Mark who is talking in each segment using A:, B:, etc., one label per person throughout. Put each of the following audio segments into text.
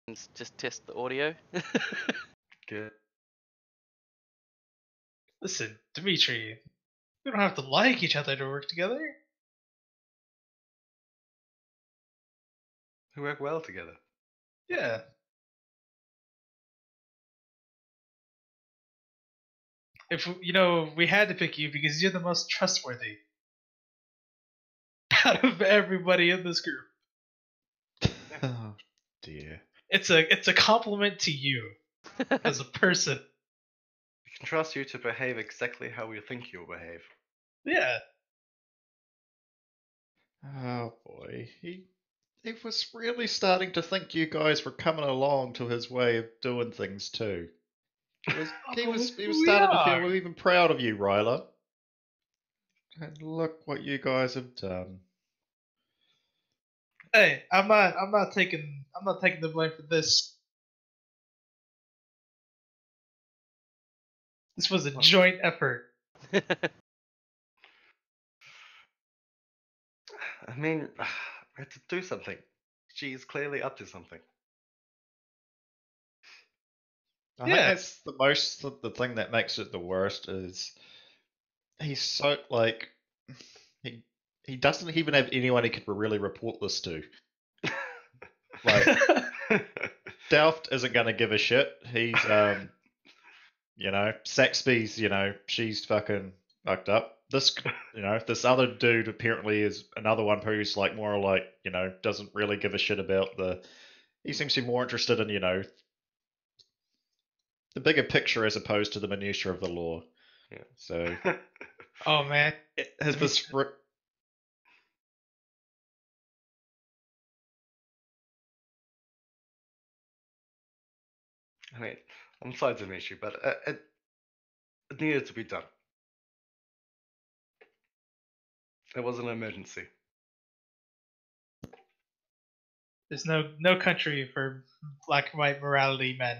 A: and just test the audio.
B: Good.
C: Listen, Dimitri, we don't have to like each other to work together.
B: We work well together.
C: Yeah. If we had to pick you because you're the most trustworthy out of everybody in this group.
D: Oh dear.
C: It's a compliment to you as a person.
B: We can trust you to behave exactly how we think you'll behave.
C: Yeah.
D: Oh boy. He was really starting to think you guys were coming along to his way of doing things too. He was
C: We
D: starting to
C: are.
D: feel even proud of you, Ryla. And look what you guys have done.
C: Hey, I'm not taking the blame for this. This was a joint effort.
B: I mean, we had to do something. She's clearly up to something.
D: I think
C: Yeah.
D: that's the thing that makes it the worst is he's so like he doesn't even have anyone he could really report this to. Like Delft isn't gonna give a shit. He's Saxby's, she's fucking fucked up. This this other dude apparently is another one who's like more like, doesn't really give a shit about he seems to be more interested in, the bigger picture as opposed to the minutiae of the law.
B: Yeah.
D: So
C: Oh man.
D: has this
B: I mean, I'm sorry it's an issue, but it needed to be done. It was an emergency.
C: There's no country for black and white morality men.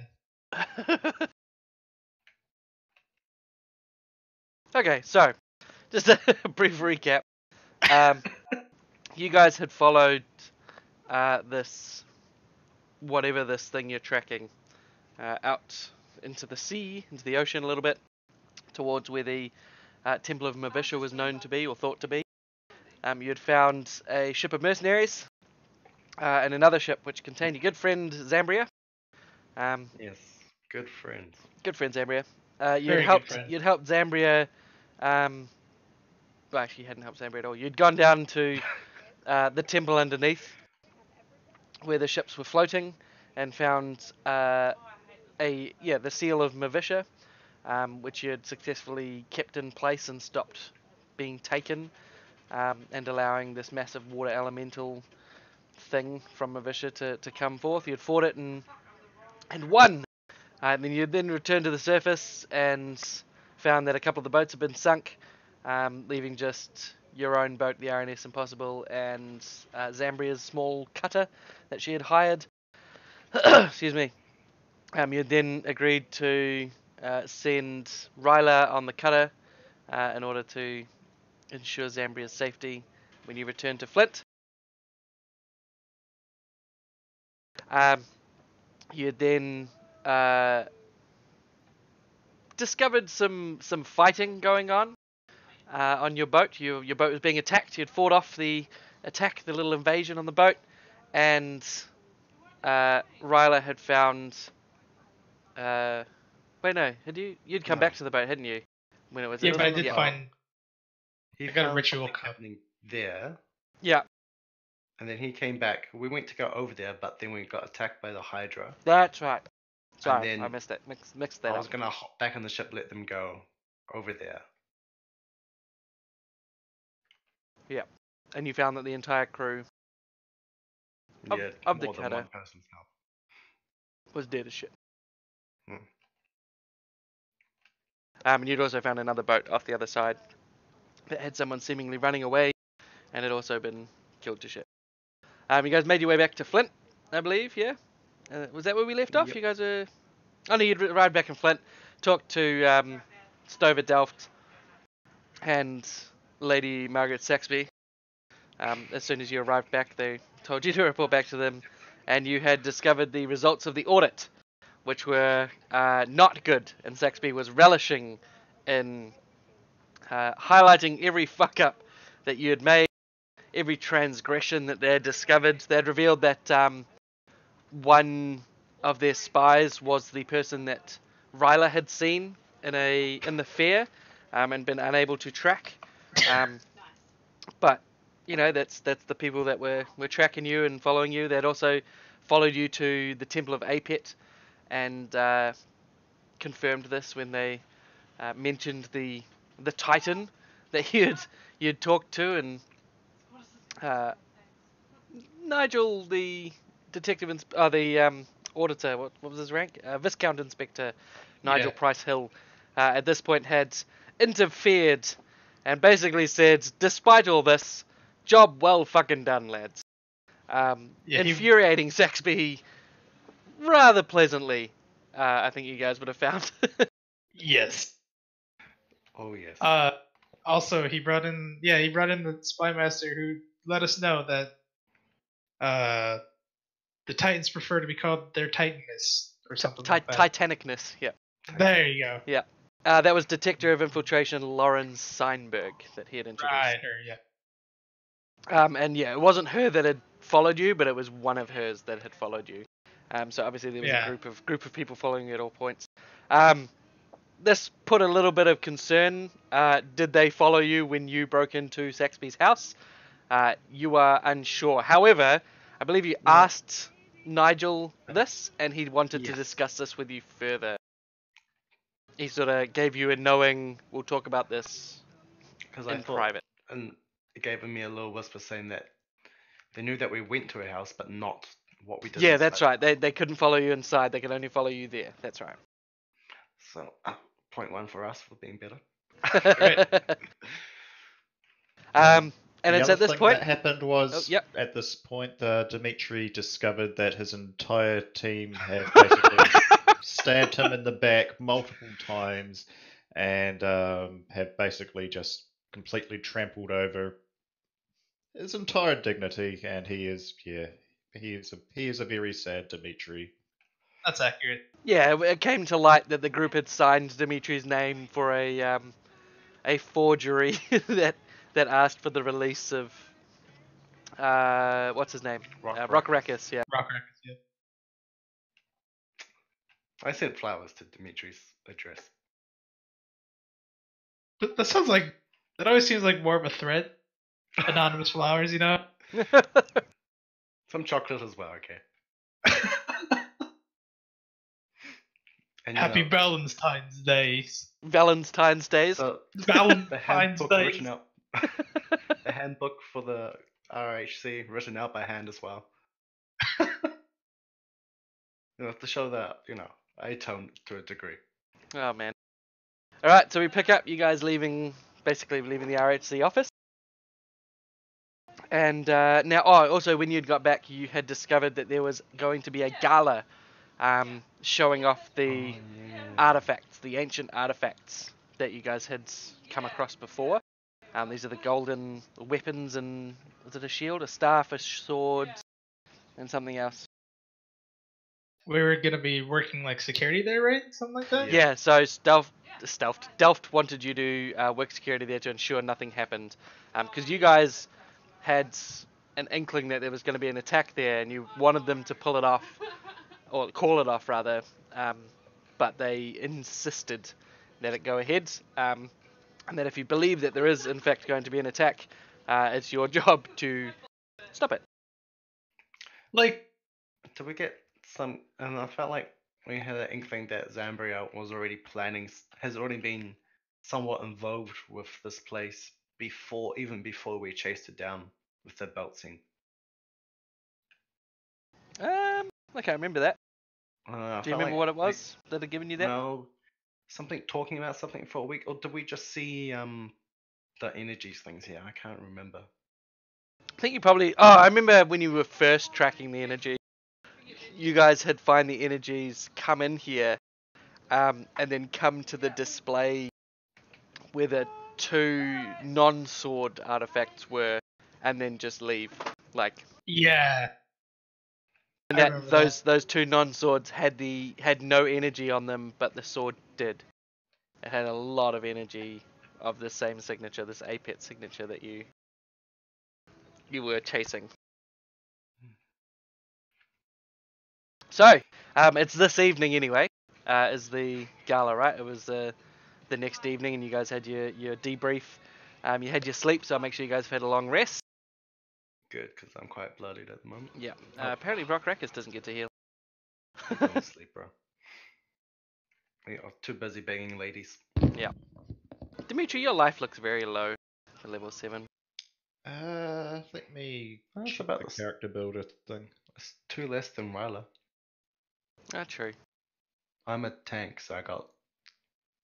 A: Okay, so just a brief recap. You guys had followed this thing you're tracking out into the sea, into the ocean a little bit, towards where the Temple of Mavisha was known to be or thought to be. You had found a ship of mercenaries and another ship which contained your good friend Zambria.
B: Yes, good friends.
A: Good friend Zambria.
C: Very good friend.
A: You'd helped Zambria. Well, actually, you hadn't helped Zambria at all. You'd gone down to the temple underneath, where the ships were floating, and found the seal of Mavisha, which you had successfully kept in place and stopped being taken, and allowing this massive water elemental thing from Mavisha to come forth. You'd fought it and won. And then you returned to the surface and found that a couple of the boats had been sunk, leaving just your own boat, the RNS Impossible, and Zambria's small cutter that she had hired. Excuse me. You then agreed to send Ryla on the cutter in order to ensure Zambria's safety when you return to Flint. You then discovered some fighting going on your boat. Your boat was being attacked. You'd fought off the attack, the little invasion on the boat, and Ryla had found. Wait, no, you'd come back to the boat, hadn't you? When it was
C: Yeah, but I did find.
B: He
C: I got a
B: found
C: ritual
B: something
C: cup.
B: happening there.
A: Yeah,
B: And then he came back. We went to go over there, but then we got attacked by the Hydra.
A: that's right. Sorry,
B: then
A: I missed that. Mixed that
B: I
A: up.
B: was gonna hop back on the ship, let them go over there.
A: Yeah, and you found that the entire crew Of-
B: Yeah,
A: of the
B: more than
A: cutter.
B: one person's help.
A: was dead as shit.
B: Hmm.
A: And you'd also found another boat off the other side that had someone seemingly running away, and had also been killed to shit. You guys made your way back to Flint, I believe, yeah? Was that where we left off?
B: Yep.
A: You guys were... Oh no, you'd arrived back in Flint, talked to Stover Delft and Lady Margaret Saxby. As soon as you arrived back, they told you to report back to them, and you had discovered the results of the audit, which were not good, and Saxby was relishing in highlighting every fuck up that you had made, every transgression that they had discovered. They had revealed that one of their spies was the person that Ryla had seen in the fair, and been unable to track. But that's the people that were tracking you and following you. They'd also followed you to the Temple of Apet, and confirmed this when they mentioned the Titan that you'd talked to, and uh, Nigel, the detective, the auditor, what was his rank? Viscount Inspector Nigel
C: Yeah.
A: Price Hill, at this point had interfered and basically said, despite all this, job well fucking done, lads.
C: Yeah,
A: Infuriating Saxby rather pleasantly, I think you guys would have found.
C: Yes.
B: Oh yes.
C: Also, he brought in the spy master who let us know that the Titans prefer to be called their Titaness or something like that.
A: Titanicness, yeah.
C: There you go.
A: Yeah. That was Detector of Infiltration Lauren Seinberg that he had introduced.
C: Right, her, yeah.
A: And yeah, it wasn't her that had followed you, but it was one of hers that had followed you. So obviously there was
C: Yeah.
A: a group of people following you at all points. This put a little bit of concern. Did they follow you when you broke into Saxby's house? You are unsure. However, I believe you asked Nigel this, and he wanted to
B: Yes.
A: discuss this with you further. He sort of gave you a knowing, we'll talk about this
B: Because
A: in private.
B: and it gave me a little whisper saying that they knew that we went to a house, but not what we did.
A: Yeah, that's
B: inside.
A: right. They couldn't follow you inside. They could only follow you there. That's right.
B: So, point one for us for being better.
A: And
D: The
A: it's
D: other
A: at this
D: thing
A: point.
D: that happened was,
A: yep.
D: at this point, Dimitri discovered that his entire team had basically stabbed him in the back multiple times, and have basically just completely trampled over his entire dignity. And he is a very sad Dimitri.
C: That's accurate.
A: Yeah, it came to light that the group had signed Dimitri's name for a forgery that asked for the release of what's his name? Rockaracus, yeah.
C: Rock records, yeah.
B: I sent flowers to Dimitri's address.
C: That sounds like, that always seems like more of a threat. Anonymous flowers, you know?
B: Some chocolate as well, okay. And,
C: Happy Valentine's Days.
A: Valentine's Days.
B: So the
C: Valentine's
B: handbook
C: Days.
B: written out. The handbook for the RHC written out by hand as well. To show that I tone to a degree.
A: Oh man. All right, so we pick up you guys basically leaving the RHC office. And now, also when you'd got back, you had discovered that there was going to be a gala, showing off the artifacts, the ancient artifacts that you guys had come across before. These are the golden weapons, and is it a shield, a staff, a sword, and something else?
C: We were gonna be working like security there, right? Something like that?
A: Yeah, so Delft wanted you to work security there to ensure nothing happened. Because you guys had an inkling that there was going to be an attack there, and you wanted them to pull it off, or call it off rather, but they insisted that it go ahead, and that if you believe that there is in fact going to be an attack, it's your job to stop it.
C: Like,
B: Did we get some? And I felt like we had an inkling that Zambria was already planning, has already been somewhat involved with this place even before we chased it down with the belt scene.
A: I can't remember that.
B: I
A: Do you
B: felt
A: remember
B: like
A: what it was that had given you that?
B: No, talking about something for a week, or did we just see the energies things here? I can't remember.
A: I think you probably. Oh, I remember when you were first tracking the energy. You guys had find the energies, come in here, and then come to the display where the two non-sword artifacts were, and then just leave. Like,
C: yeah.
A: And
C: I
A: that
C: remember
A: those two non-swords had no energy on them, but the sword did. It had a lot of energy of the same signature, this Apet signature that you were chasing. So, it's this evening anyway. Is the gala, right? It was the next evening, and you guys had your debrief. You had your sleep, so I'll make sure you guys have had a long rest.
B: Good, because I'm quite bloodied at the moment.
A: Yeah.
B: Oh.
A: Apparently, Rock Rackers doesn't get to heal.
B: Don't sleep, bro. We are too busy begging ladies.
A: Yeah. Dimitri, your life looks very low for level 7.
D: Let me
B: That's
D: check
B: about
D: the
B: this.
D: character builder thing.
B: It's 2 less than Ryla.
A: Ah, true.
B: I'm a tank, so I got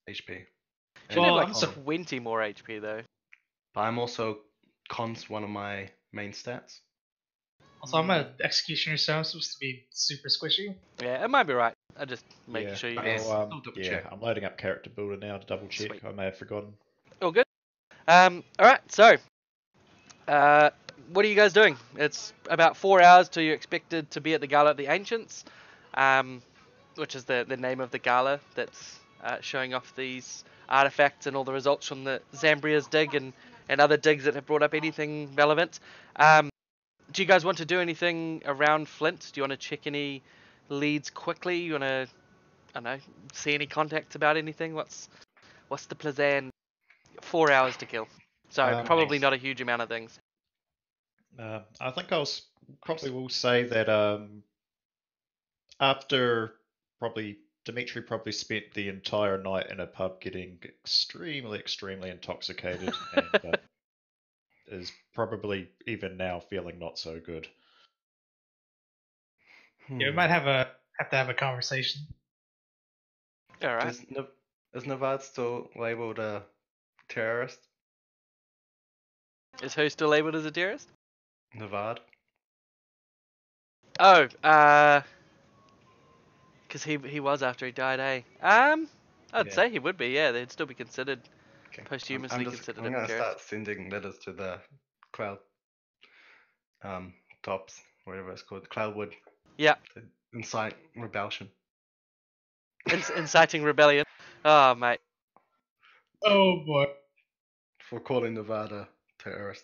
B: HP.
A: Should
C: Well,
A: have
C: I'm
A: like
C: so-
A: 20 more HP though.
B: But I'm also cons one of my main stats.
C: Also, I'm an executioner, so I'm supposed to be super squishy.
A: Yeah, it might be right. I just making
D: Yeah,
A: sure you
B: Yes.
A: guys
D: I'll,
B: I'll double
D: yeah,
B: check.
D: I'm loading up character builder now to double check.
A: Sweet.
D: I may have forgotten.
A: all good. All right. So, what are you guys doing? It's about 4 hours till you're expected to be at the Gala at the Ancients, which is the name of the gala that's showing off these artifacts and all the results from the Zambria's dig and other digs that have brought up anything relevant. Do you guys want to do anything around Flint? Do you want to check any leads quickly? You want to, I don't know, see any contacts about anything? What's the plan? 4 hours to kill, so probably not a huge amount of things.
D: I think probably will say that after Dimitri probably spent the entire night in a pub getting extremely intoxicated and is probably even now feeling not so good.
C: Yeah, we might have to have a conversation.
A: All right.
B: Is Navad still labeled a terrorist?
A: Is who still labeled as a terrorist?
B: Navad?
A: Oh, because he was after he died, eh? I'd
B: Yeah.
A: say he would be. Yeah, they'd still be considered
B: Okay.
A: posthumously
B: I'm
A: considered
B: I'm
A: a
B: gonna
A: terrorist.
B: start sending letters to the cloud tops, whatever it's called, Cloudwood,
A: Yeah,
B: to incite rebellion.
A: inciting rebellion. Oh, mate.
C: Oh boy.
B: For calling Nevada terrorist.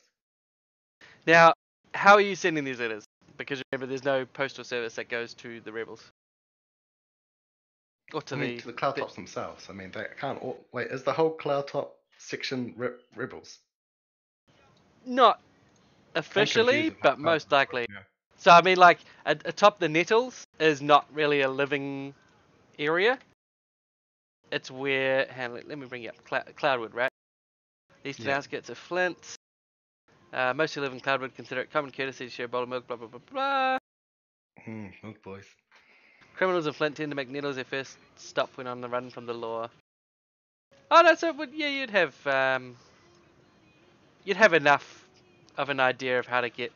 A: Now, how are you sending these letters? Because remember, there's no postal service that goes to the rebels. Or to
B: To the cloud tops themselves. I mean, they can't. Wait, is the whole cloud top section rebels?
A: Not officially,
B: confused with
A: but
B: how
A: most
B: cloud
A: likely.
B: tops work,
A: So I mean, like atop the Nettles is not really a living area. It's where. Let me bring you up Cloudwood, right? Eastern
B: Yeah.
A: outskirts of Flint. Most who live in Cloudwood consider it common courtesy to share a bowl of milk. Blah blah blah blah.
B: Milk boys.
A: Criminals in Flint tend to make Nettles their first stop when on the run from the law. Oh no, so you'd have enough of an idea of how to get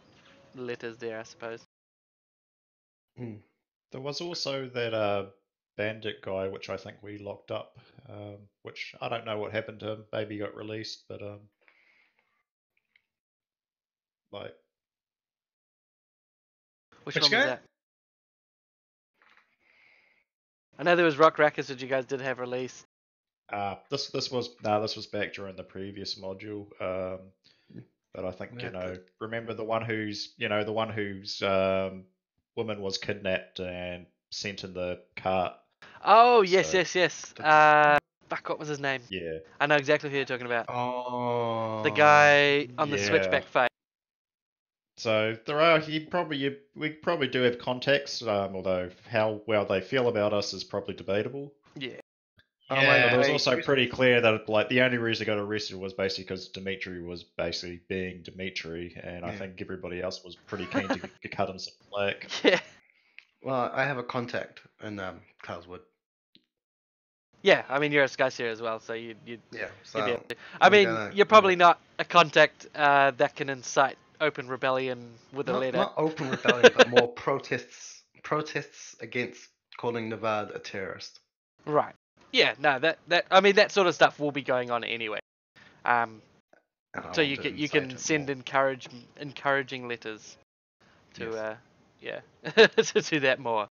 A: letters there, I suppose.
D: There was also that bandit guy, which I think we locked up, which I don't know what happened to him. Maybe he got released, but like
A: Which
C: Which
A: one was
C: guy?
A: that? I know there was Rock Rackers that you guys did have released.
D: this was back during the previous module. But I think remember the one whose woman was kidnapped and sent in the cart.
A: Oh yes,
D: So-
A: yes. Fuck, what was his name?
D: Yeah,
A: I know exactly who you're talking about.
B: Oh.
A: The guy on the
D: yeah.
A: switchback fight.
D: So we probably do have contacts, although how well they feel about us is probably debatable.
A: Yeah.
B: Oh,
C: Yeah.
D: But it was
B: Hey,
D: also pretty clear that like the only reason he got arrested was basically because Dimitri was basically being Dimitri, and I
B: Yeah.
D: think everybody else was pretty keen to cut him some slack.
A: Yeah.
B: Well, I have a contact in Cloudwood.
A: Yeah, I mean you're a Skyseer as well, so you'd
B: Yeah.
A: you'd
B: So
A: be able to. I mean,
B: gonna-
A: you're probably not a contact that can incite open rebellion with a letter.
B: not open rebellion, but more protests against calling Navad a terrorist.
A: Right. Yeah, no, that I mean that sort of stuff will be going on anyway.
B: And I
A: So
B: want
A: you
B: to
A: can
B: incite it
A: send
B: more.
A: encouraging letters to
B: Yes.
A: yeah, to do that more.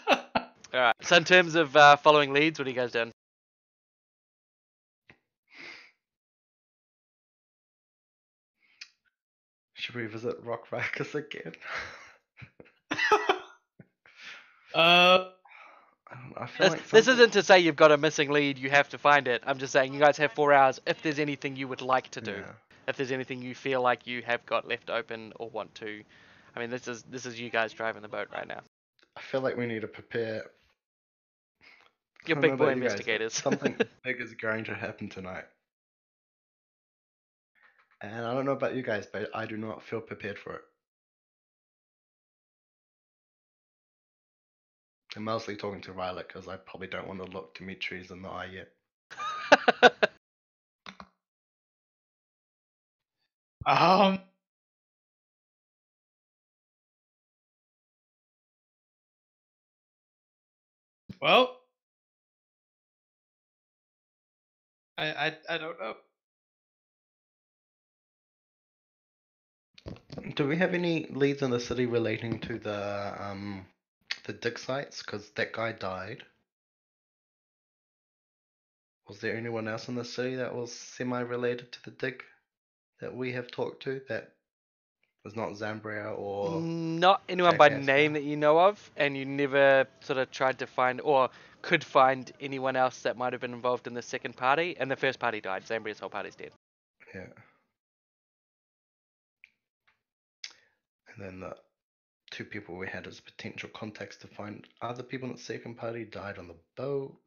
A: All right. So in terms of following leads, what are you guys doing?
B: Should we visit Rock Rakus again? I feel like
A: This
B: something...
A: isn't to say you've got a missing lead, you have to find it. I'm just saying you guys have 4 hours. If there's anything you would like to do,
B: Yeah.
A: if there's anything you feel like you have got left open or want to, I mean, this is you guys driving the boat right now.
B: I feel like we need to prepare.
A: You're
B: I don't
A: big
B: know
A: boy
B: about you guys, but
A: investigators.
B: something big is going to happen tonight. And I don't know about you guys, but I do not feel prepared for it. I'm mostly talking to Violet because I probably don't want to look Dimitri's in the eye yet.
C: Well, I don't know.
B: Do we have any leads in the city relating to the dig sites? Because that guy died. Was there anyone else in the city that was semi-related to the dig that we have talked to that was not Zambria or
A: Not anyone by
B: Jackass?
A: name that you know of, and you never sort of tried to find or could find anyone else that might have been involved in the second party, and the first party died. Zambria's whole party's dead.
B: Yeah. And then the 2 people we had as potential contacts to find other people in the second party died on the boat.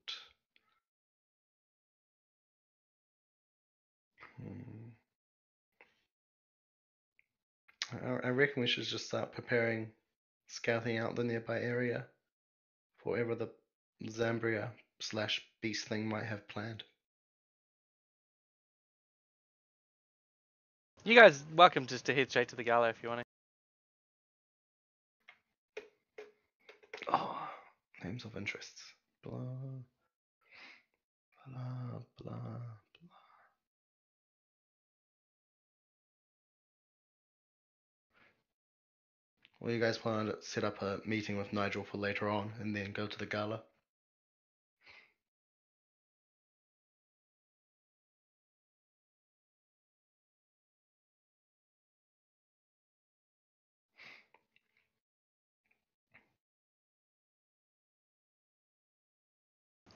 B: I reckon we should just start preparing, scouting out the nearby area for whatever the Zambria / beast thing might have planned.
A: You guys welcome just to head straight to the Gala if you want to.
B: Oh, names of interests. Blah, blah, blah. Well, you guys want to set up a meeting with Nigel for later on and then go to the Gala?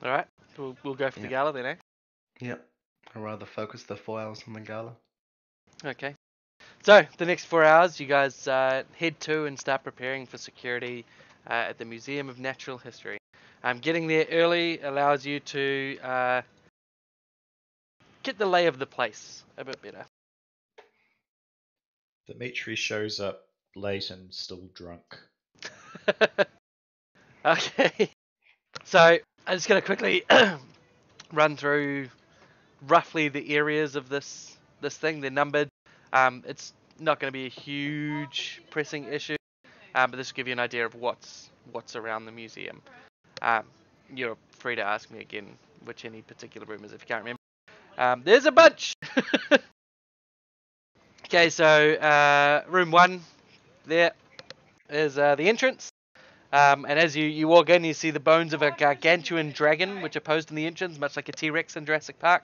A: All right, we'll go for the
B: Yeah.
A: Gala then, eh?
B: Yep. I'd rather focus the 4 hours on the Gala.
A: Okay. So the next 4 hours, you guys head to and start preparing for security at the Museum of Natural History. Getting there early allows you to get the lay of the place a bit better.
D: Dimitri shows up late and still drunk.
A: Okay. So I'm just going to quickly run through roughly the areas of this thing. They're numbered. It's not going to be a huge pressing issue, but this will give you an idea of what's around the museum. You're free to ask me again which any particular room is if you can't remember. There's a bunch. Okay, so room 1 there is the entrance. And as you walk in, you see the bones of a gargantuan dragon, which are posed in the entrance, much like a T-Rex in Jurassic Park.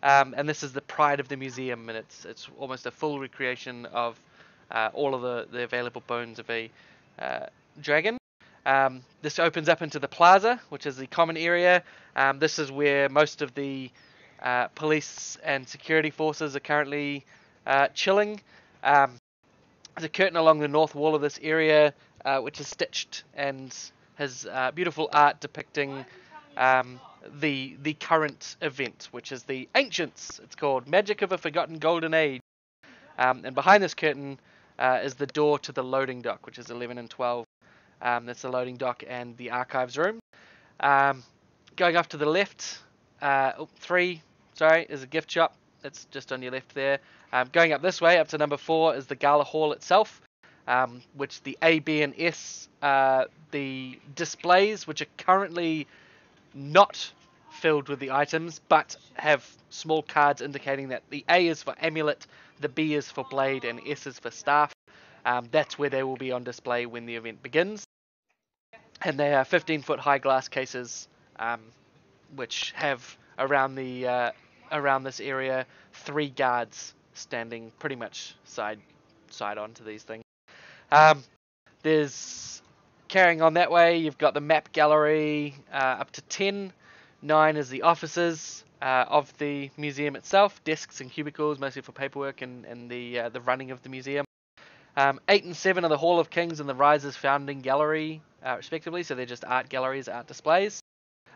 A: And this is the pride of the museum, and it's almost a full recreation of all of the available bones of a dragon. This opens up into the plaza, which is the common area. This is where most of the police and security forces are currently chilling. There's a curtain along the north wall of this area, which is stitched and has beautiful art depicting the current event, which is the Ancients. It's called Magic of a Forgotten Golden Age. And behind this curtain is the door to the loading dock, which is 11 and 12. That's the loading dock and the archives room. Going off to the left, 3, is a gift shop. It's just on your left there. Going up this way, up to number 4, is the Gala Hall itself, which the A, B, and S, the displays, which are currently not filled with the items, but have small cards indicating that the A is for amulet, the B is for blade, and S is for staff. That's where they will be on display when the event begins. And they are 15-foot high glass cases, which have around this area 3 guards standing pretty much side on to these things. There's carrying on that way. You've got the map gallery up to 10. 9 is the offices of the museum itself, desks and cubicles, mostly for paperwork and the running of the museum. 8 and 7 are the Hall of Kings and the Rises Founding Gallery, respectively. So they're just art galleries, art displays.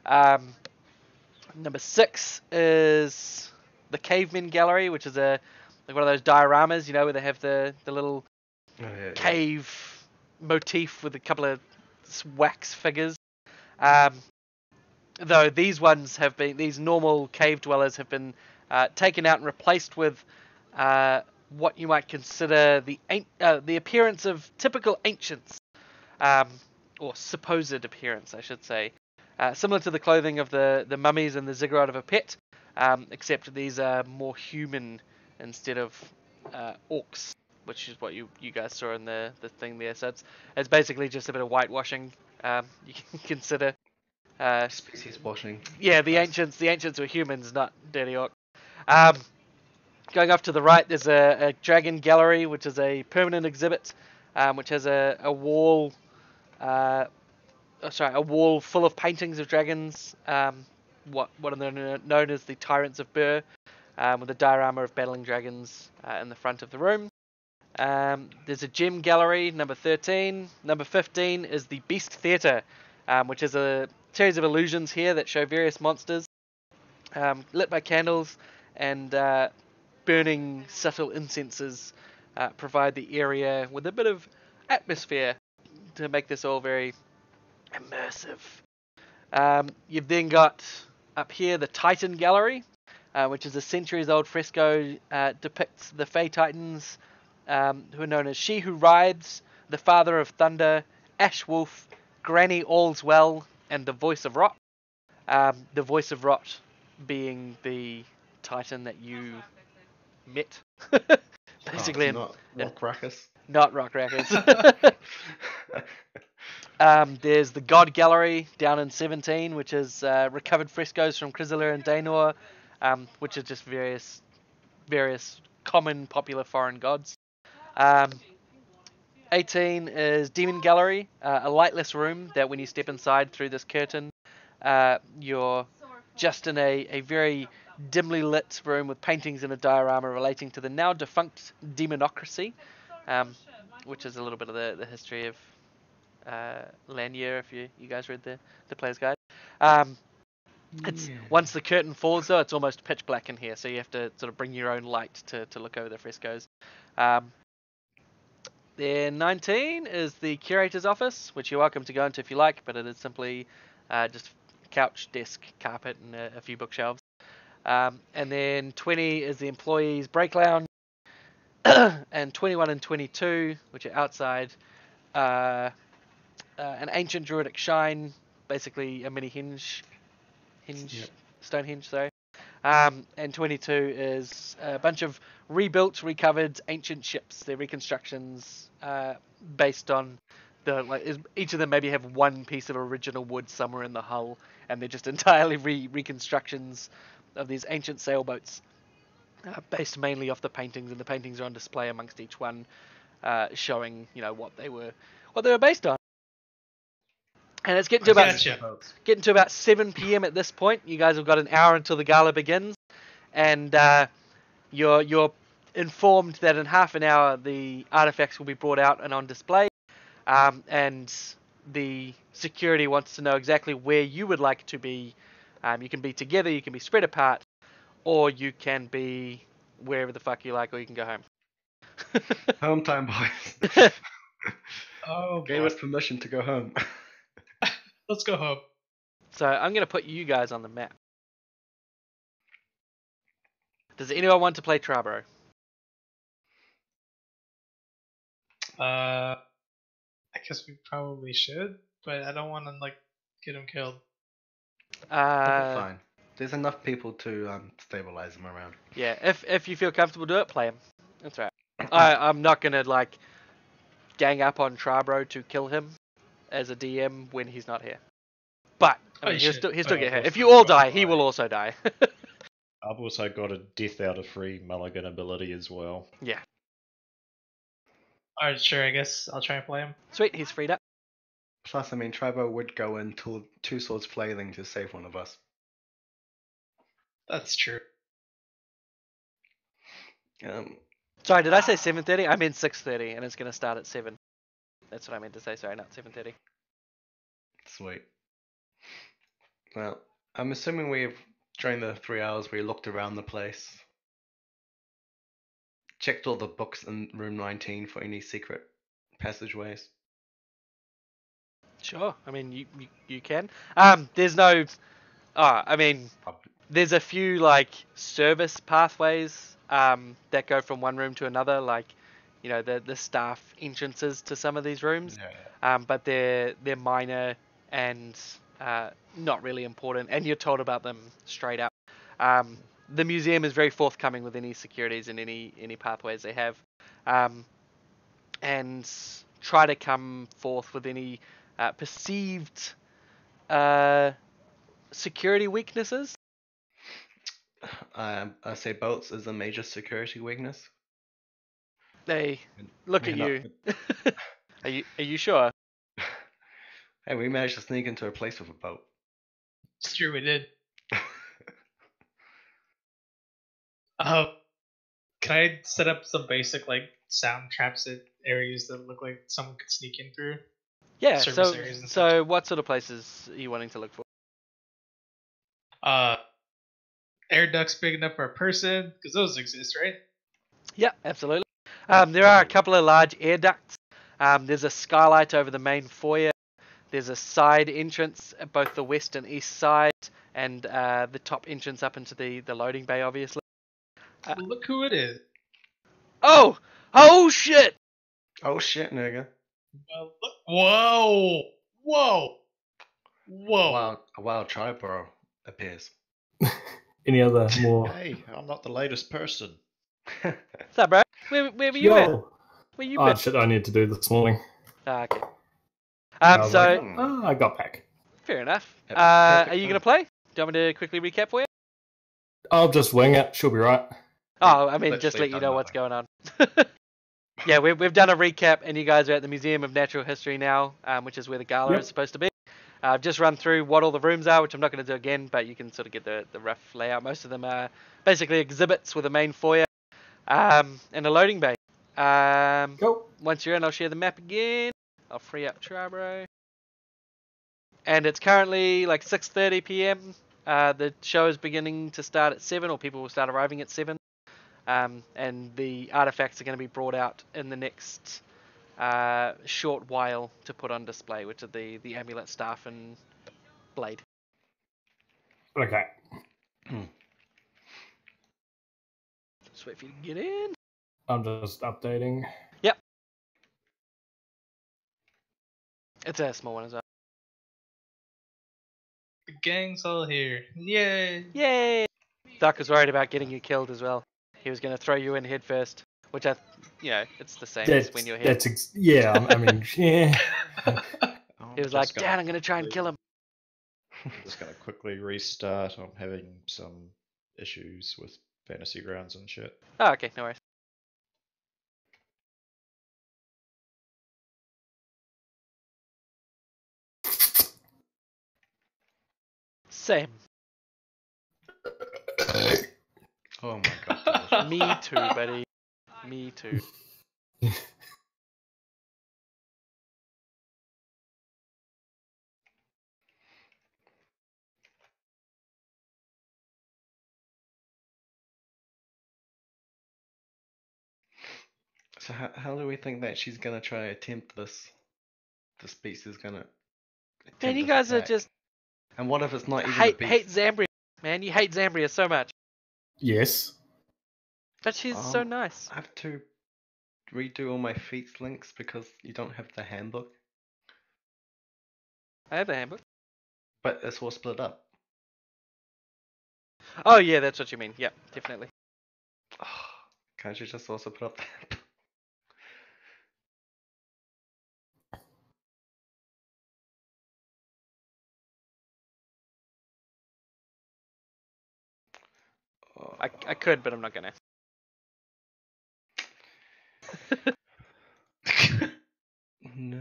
A: Number 6 is the Cavemen Gallery, which is like one of those dioramas, where they have the little cave motif with a couple of wax figures. Though these normal cave dwellers have been taken out and replaced with what you might consider the appearance of typical ancients, or supposed appearance, I should say. Similar to the clothing of the mummies and the ziggurat of a pet, except these are more human instead of orcs, which is what you guys saw in the thing there. So it's basically just a bit of whitewashing. You can consider.
B: Species washing.
A: Yeah, the ancients were humans, not dirty orcs. Going off to the right, there's a dragon gallery, which is a permanent exhibit, which has a wall. A wall full of paintings of dragons. What are known as the Tyrants of Bur, with a diorama of battling dragons in the front of the room. There's a gem gallery, number 13. Number 15 is the Beast Theatre, which is a series of illusions here that show various monsters, lit by candles, and burning subtle incenses provide the area with a bit of atmosphere to make this all very immersive. You've then got up here the Titan Gallery, which is a centuries-old fresco depicts the Fey Titans, who are known as She Who Rides, the Father of Thunder, Ash Wolf, Granny All's Well, and the Voice of Rot. The Voice of Rot being the Titan that you met. Basically,
B: not Rock Ruckus.
A: Not Rock Rackers. There's the God Gallery down in 17, which is recovered frescoes from Chrysalia and Daenor, which are just various common popular foreign gods. 18 is Demon Gallery, a lightless room that when you step inside through this curtain, you're just in a very dimly lit room with paintings and a diorama relating to the now defunct demonocracy, which is a little bit of the history of Lanier, if you guys read the player's guide. Once the curtain falls, though, it's almost pitch black in here, so you have to sort of bring your own light to look over the frescoes. Then 19 is the curator's office, which you're welcome to go into if you like, but it is simply just couch, desk, carpet, and a few bookshelves. And then 20 is the employees' break lounge, and 21 and 22, which are outside, an ancient druidic shrine, basically a mini Stonehenge, sorry. And 22 is a bunch of rebuilt, recovered ancient ships. They're reconstructions based on each of them maybe have one piece of original wood somewhere in the hull, and they're just entirely reconstructions of these ancient sailboats, based mainly off the paintings, and the paintings are on display amongst each one, showing what they were based on. And it's getting to about 7 p.m. at this point. You guys have got an hour until the gala begins, and you're informed that in half an hour the artifacts will be brought out and on display, and the security wants to know exactly where you would like to be. You can be together, you can be spread apart, or you can be wherever the fuck you like, or you can go home.
B: Home time, boys. Gave us permission to go home.
C: Let's go home.
A: So I'm going to put you guys on the map. Does anyone want to play Trabro?
C: I guess we probably should, but I don't want to get him killed.
B: Fine. There's enough people to stabilize them around.
A: Yeah, if you feel comfortable, do it. Play him. That's right. I'm not gonna gang up on Trabro to kill him as a DM when he's not here. But I mean, he'll still get hurt. If you all die, he will also die.
D: I've also got a death out of free mulligan ability as well.
A: Yeah.
C: Alright, sure, I guess I'll try and play him.
A: Sweet, he's freed up.
B: Plus, I mean, Tribo would go in two swords flailing to save one of us.
C: That's true.
A: Sorry, did I say 7:30? I meant 6:30, and it's going to start at 7. That's what I meant to say. Sorry, not 7:30.
B: Sweet. Well, I'm assuming during the 3 hours, we looked around the place, checked all the books in room 19 for any secret passageways.
A: Sure. I mean, you can. There's no. I mean, there's a few like service pathways that go from one room to another, like the staff entrances to some of these rooms.
B: Yeah.
A: But they're minor and not really important, and you're told about them straight up. The museum is very forthcoming with any securities and any pathways they have, and try to come forth with any perceived security weaknesses.
B: I say boats is a major security weakness.
A: They look at you. Are you sure?
B: Hey, we managed to sneak into a place with a boat.
C: It's true, we did. Can I set up some basic like sound traps at areas that look like someone could sneak in through?
A: Yeah.
C: Service areas and
A: So what sort of places are you wanting to look for?
C: Air ducts big enough for a person, because those exist, right?
A: Yeah, absolutely. There are a couple of large air ducts. There's a skylight over the main foyer. There's a side entrance at both the west and east side, and the top entrance up into the loading bay, obviously.
C: Look who it is.
A: Oh shit!
B: Oh shit, nigga.
C: Whoa!
B: A wild triborough appears.
E: Any other more?
D: Hey, I'm not the latest person.
A: What's up, bro? Where were you at?
E: Yo!
A: Where you
E: Oh
A: been?
E: shit! I need to do this morning.
A: Okay.
E: I was
A: So
E: like, I got back.
A: fair enough.
B: Yep,
A: Are
B: perfect
A: you
B: time.
A: gonna play? Do you want me to quickly recap for you?
E: I'll just wing it. She'll be right.
A: Oh, I mean, just
B: Literally
A: let you
B: done
A: know what's
B: nothing.
A: going on. Yeah, we've done a recap, and you guys are at the Museum of Natural History now, which is where the Gala
E: Yep.
A: is supposed to be. I've just run through what all the rooms are, which I'm not going to do again, but you can sort of get the rough layout. Most of them are basically exhibits with a main foyer and a loading bay.
E: Go.
A: Once you're in, I'll share the map again. I'll free up Trabro. And it's currently like 6:30 p.m. The show is beginning to start at 7, or people will start arriving at 7. And the artifacts are going to be brought out in the next short while to put on display, which are the amulet, staff, and blade.
E: Okay.
A: Just wait for you to get in.
E: I'm just updating.
A: Yep. It's a small one as well.
C: The gang's all here. Yay!
A: Yay! Duck was worried about getting you killed as well. He was going to throw you in head first, which it's the same as when you're here.
E: Yeah. I mean, yeah.
A: He was like, Dad, I'm going to try and kill him.
D: I'm just going to quickly restart. I'm having some issues with Fantasy Grounds and shit.
A: Oh, okay, no worries. Same.
B: Oh my god.
A: Me too, buddy. Me too.
B: So how do we think that she's gonna try to attempt this? This beast is gonna.
A: Man, you
B: attempt
A: guys
B: this
A: are
B: attack.
A: just
B: And what if it's not even a
A: hate
B: beast?
A: Zambria, man. You hate Zambria so much,
E: Yes.
A: but she's so nice.
B: I have to redo all my feats links because you don't have the handbook.
A: I have the handbook.
B: But it's all split up.
A: Oh yeah, that's what you mean. Yeah, definitely.
B: Can't you just also put up that?
A: I could, but I'm not gonna.
B: No.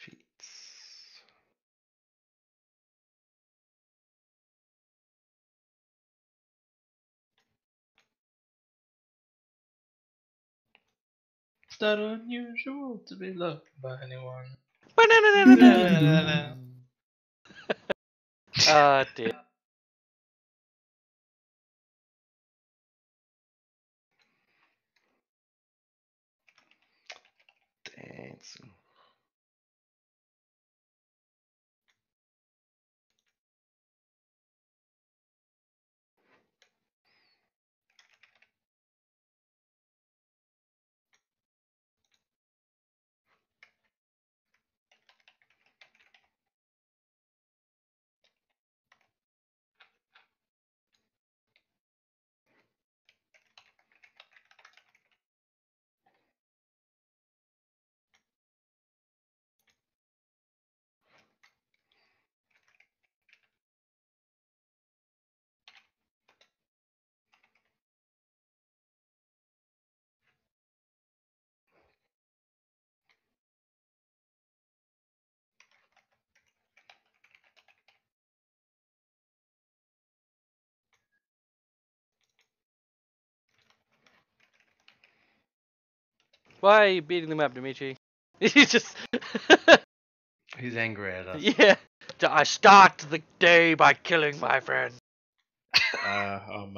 B: Feats.
C: It's not unusual to be loved by anyone.
A: Oh dear.
B: Dancing.
A: Why are you beating them up, Dimitri? You just.
B: He's angry at us.
A: Yeah. I start the day by killing my friend.
D: I'm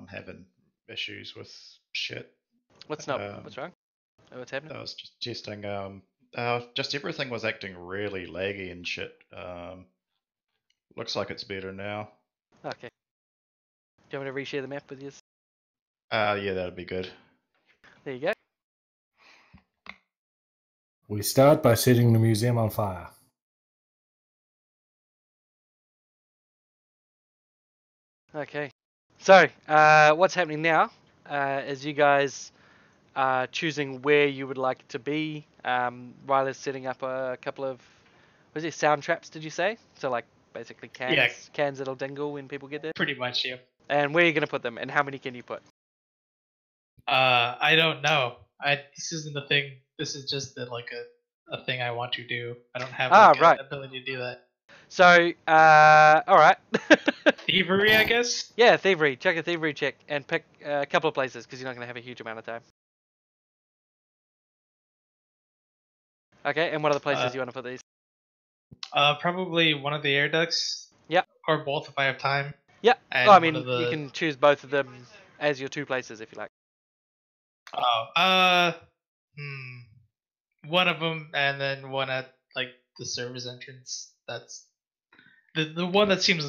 D: having issues with shit.
A: What's wrong? What's happening?
D: I was just testing. Just everything was acting really laggy and shit. Looks like it's better now.
A: Okay. Do you want me to reshare the map with you?
D: Yeah, that'd be good.
A: There you go.
E: We start by setting the museum on fire.
A: Okay. So, what's happening now is you guys are choosing where you would like to be. Riley's setting up a couple of, was it sound traps, did you say? So, like, basically cans that'll dingle when people get there.
C: Pretty much, yeah.
A: And where are you going to put them, and how many can you put?
C: I don't know. This isn't a thing. This is just a thing I want to do. I don't have
A: right.
C: an ability to do that.
A: So, alright.
C: Thievery, I guess?
A: Yeah, thievery. Check a thievery check and pick a couple of places because you're not going to have a huge amount of time. Okay, and what are the places you want to put these?
C: Probably one of the air ducts.
A: Yep.
C: Or both if I have time.
A: Yeah.
C: And
A: Oh, I mean,
C: one of the...
A: you can choose both of them as your two places if you like.
C: Oh, one of them, and then one at like the service entrance. That's the one that seems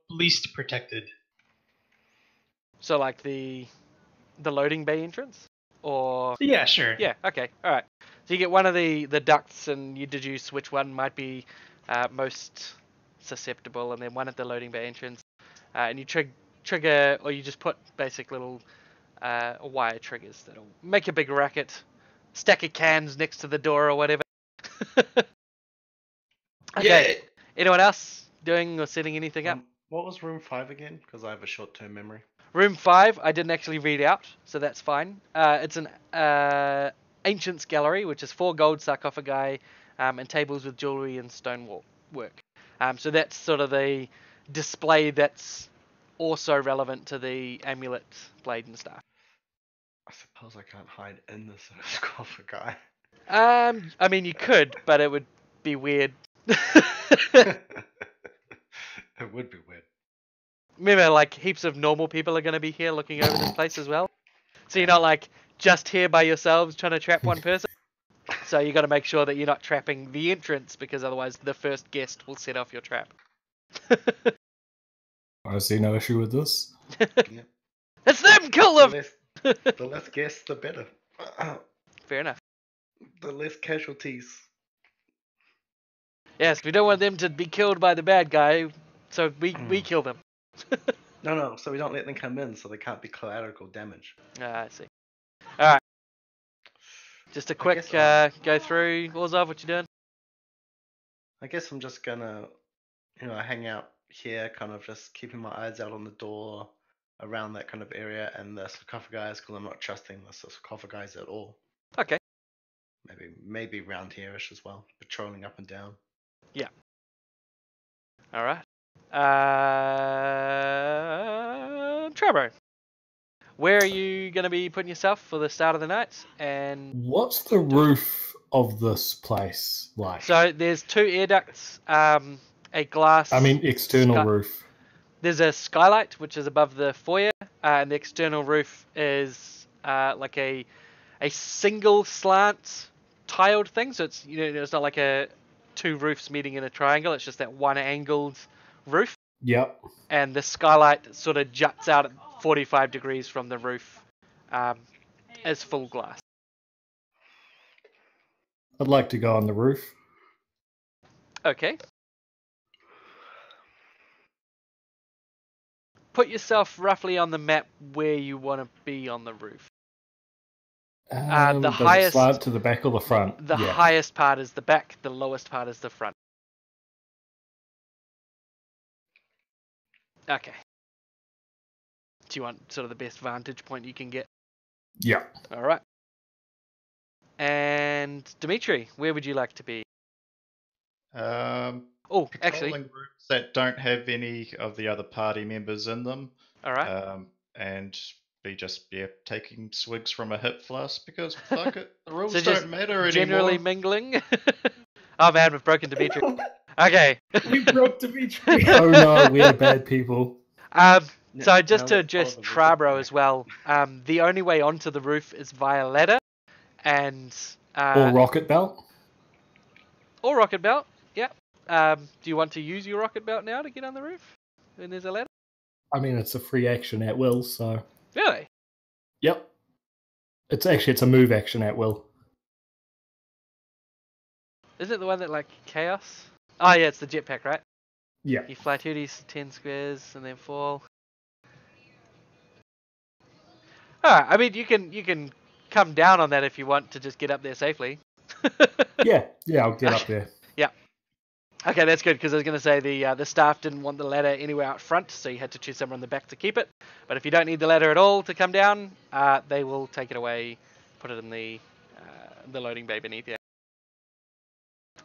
C: least protected.
A: So, like the loading bay entrance, or
C: Yeah, sure.
A: yeah, okay, all right. So you get one of the ducts, and you deduce which one might be most susceptible, and then one at the loading bay entrance, and you trigger, or you just put basic little wire triggers that'll make a big racket, stack of cans next to the door or whatever. Okay.
B: Yeah.
A: Anyone else doing or setting anything up?
B: What was room 5 again? Because I have a short-term memory.
A: Room 5, I didn't actually read out, so that's fine. It's an ancients gallery, which is 4 gold sarcophagi and tables with jewelry and stone work. So that's sort of the display that's also relevant to the amulet blade and stuff.
B: I suppose I can't hide in this sarcophagi.
A: I mean, you could, but it would be weird.
B: It would be weird.
A: Remember, like, heaps of normal people are going to be here looking over this place as well. So you're not, like, just here by yourselves trying to trap one person. So you got to make sure that you're not trapping the entrance, because otherwise the first guest will set off your trap.
E: I see no issue with this.
B: Yeah.
A: It's them! Kill them!
B: The less guests, the better.
A: Fair enough.
B: The less casualties.
A: Yes, we don't want them to be killed by the bad guy, so we kill them.
B: No, so we don't let them come in, so they can't be collateral damage.
A: I see. All right. Just a
B: I
A: quick
B: guess
A: go through. Orzhov, what you doing?
B: I guess I'm just gonna, hang out here, kind of just keeping my eyes out on the door around that kind of area and the sarcophagi, because I'm not trusting the sarcophagi at all.
A: Okay.
B: Maybe around here-ish as well, patrolling up and down.
A: Yeah. All right. Trevor, where are you going to be putting yourself for the start of the night? And
E: What's the roof of this place like?
A: so there's 2 air ducts, a glass.
E: I mean, external roof.
A: There's a skylight which is above the foyer, and the external roof is like a single slant tiled thing. So it's it's not like 2 roofs meeting in a triangle. It's just that one angled roof.
E: Yep.
A: And the skylight sort of juts out at 45 degrees from the roof, as full glass.
E: I'd like to go on the roof.
A: Okay. Put yourself roughly on the map where you want to be on the roof. The
E: Does
A: highest
E: it slant to the back or the front?
A: The highest part is the back. The lowest part is the front. Okay. Do you want sort of the best vantage point you can get?
E: Yeah.
A: All right. And Dimitri, where would you like to be? Oh, actually,
D: Patrolling rooms that don't have any of the other party members in them.
A: all right.
D: And be just taking swigs from a hip flask because fuck it, the rules
A: So just
D: don't matter anymore.
A: generally mingling. Oh man, we've broken Dimitri. Okay.
E: We broke Dimitri. Oh no, we're bad people.
A: So just
B: Now
A: to
B: let's follow
A: address
B: the
A: Trabro
B: wizard.
A: as well, the only way onto the roof is via ladder, and
E: Or rocket belt.
A: or rocket belt. Yeah. Do you want to use your rocket belt now to get on the roof? When there's a ladder.
E: I mean, it's a free action at will, so...
A: Really?
E: Yep. It's a move action at will.
A: Is it the one that like chaos? Oh yeah, it's the jetpack, right?
E: Yeah.
A: You fly 10 squares and then fall. Alright, I mean you can come down on that if you want to just get up there safely.
E: Yeah, I'll get up there.
A: Yeah. Okay, that's good because I was going to say the staff didn't want the ladder anywhere out front, so you had to choose somewhere on the back to keep it. But if you don't need the ladder at all to come down, they will take it away, put it in the loading bay beneath you.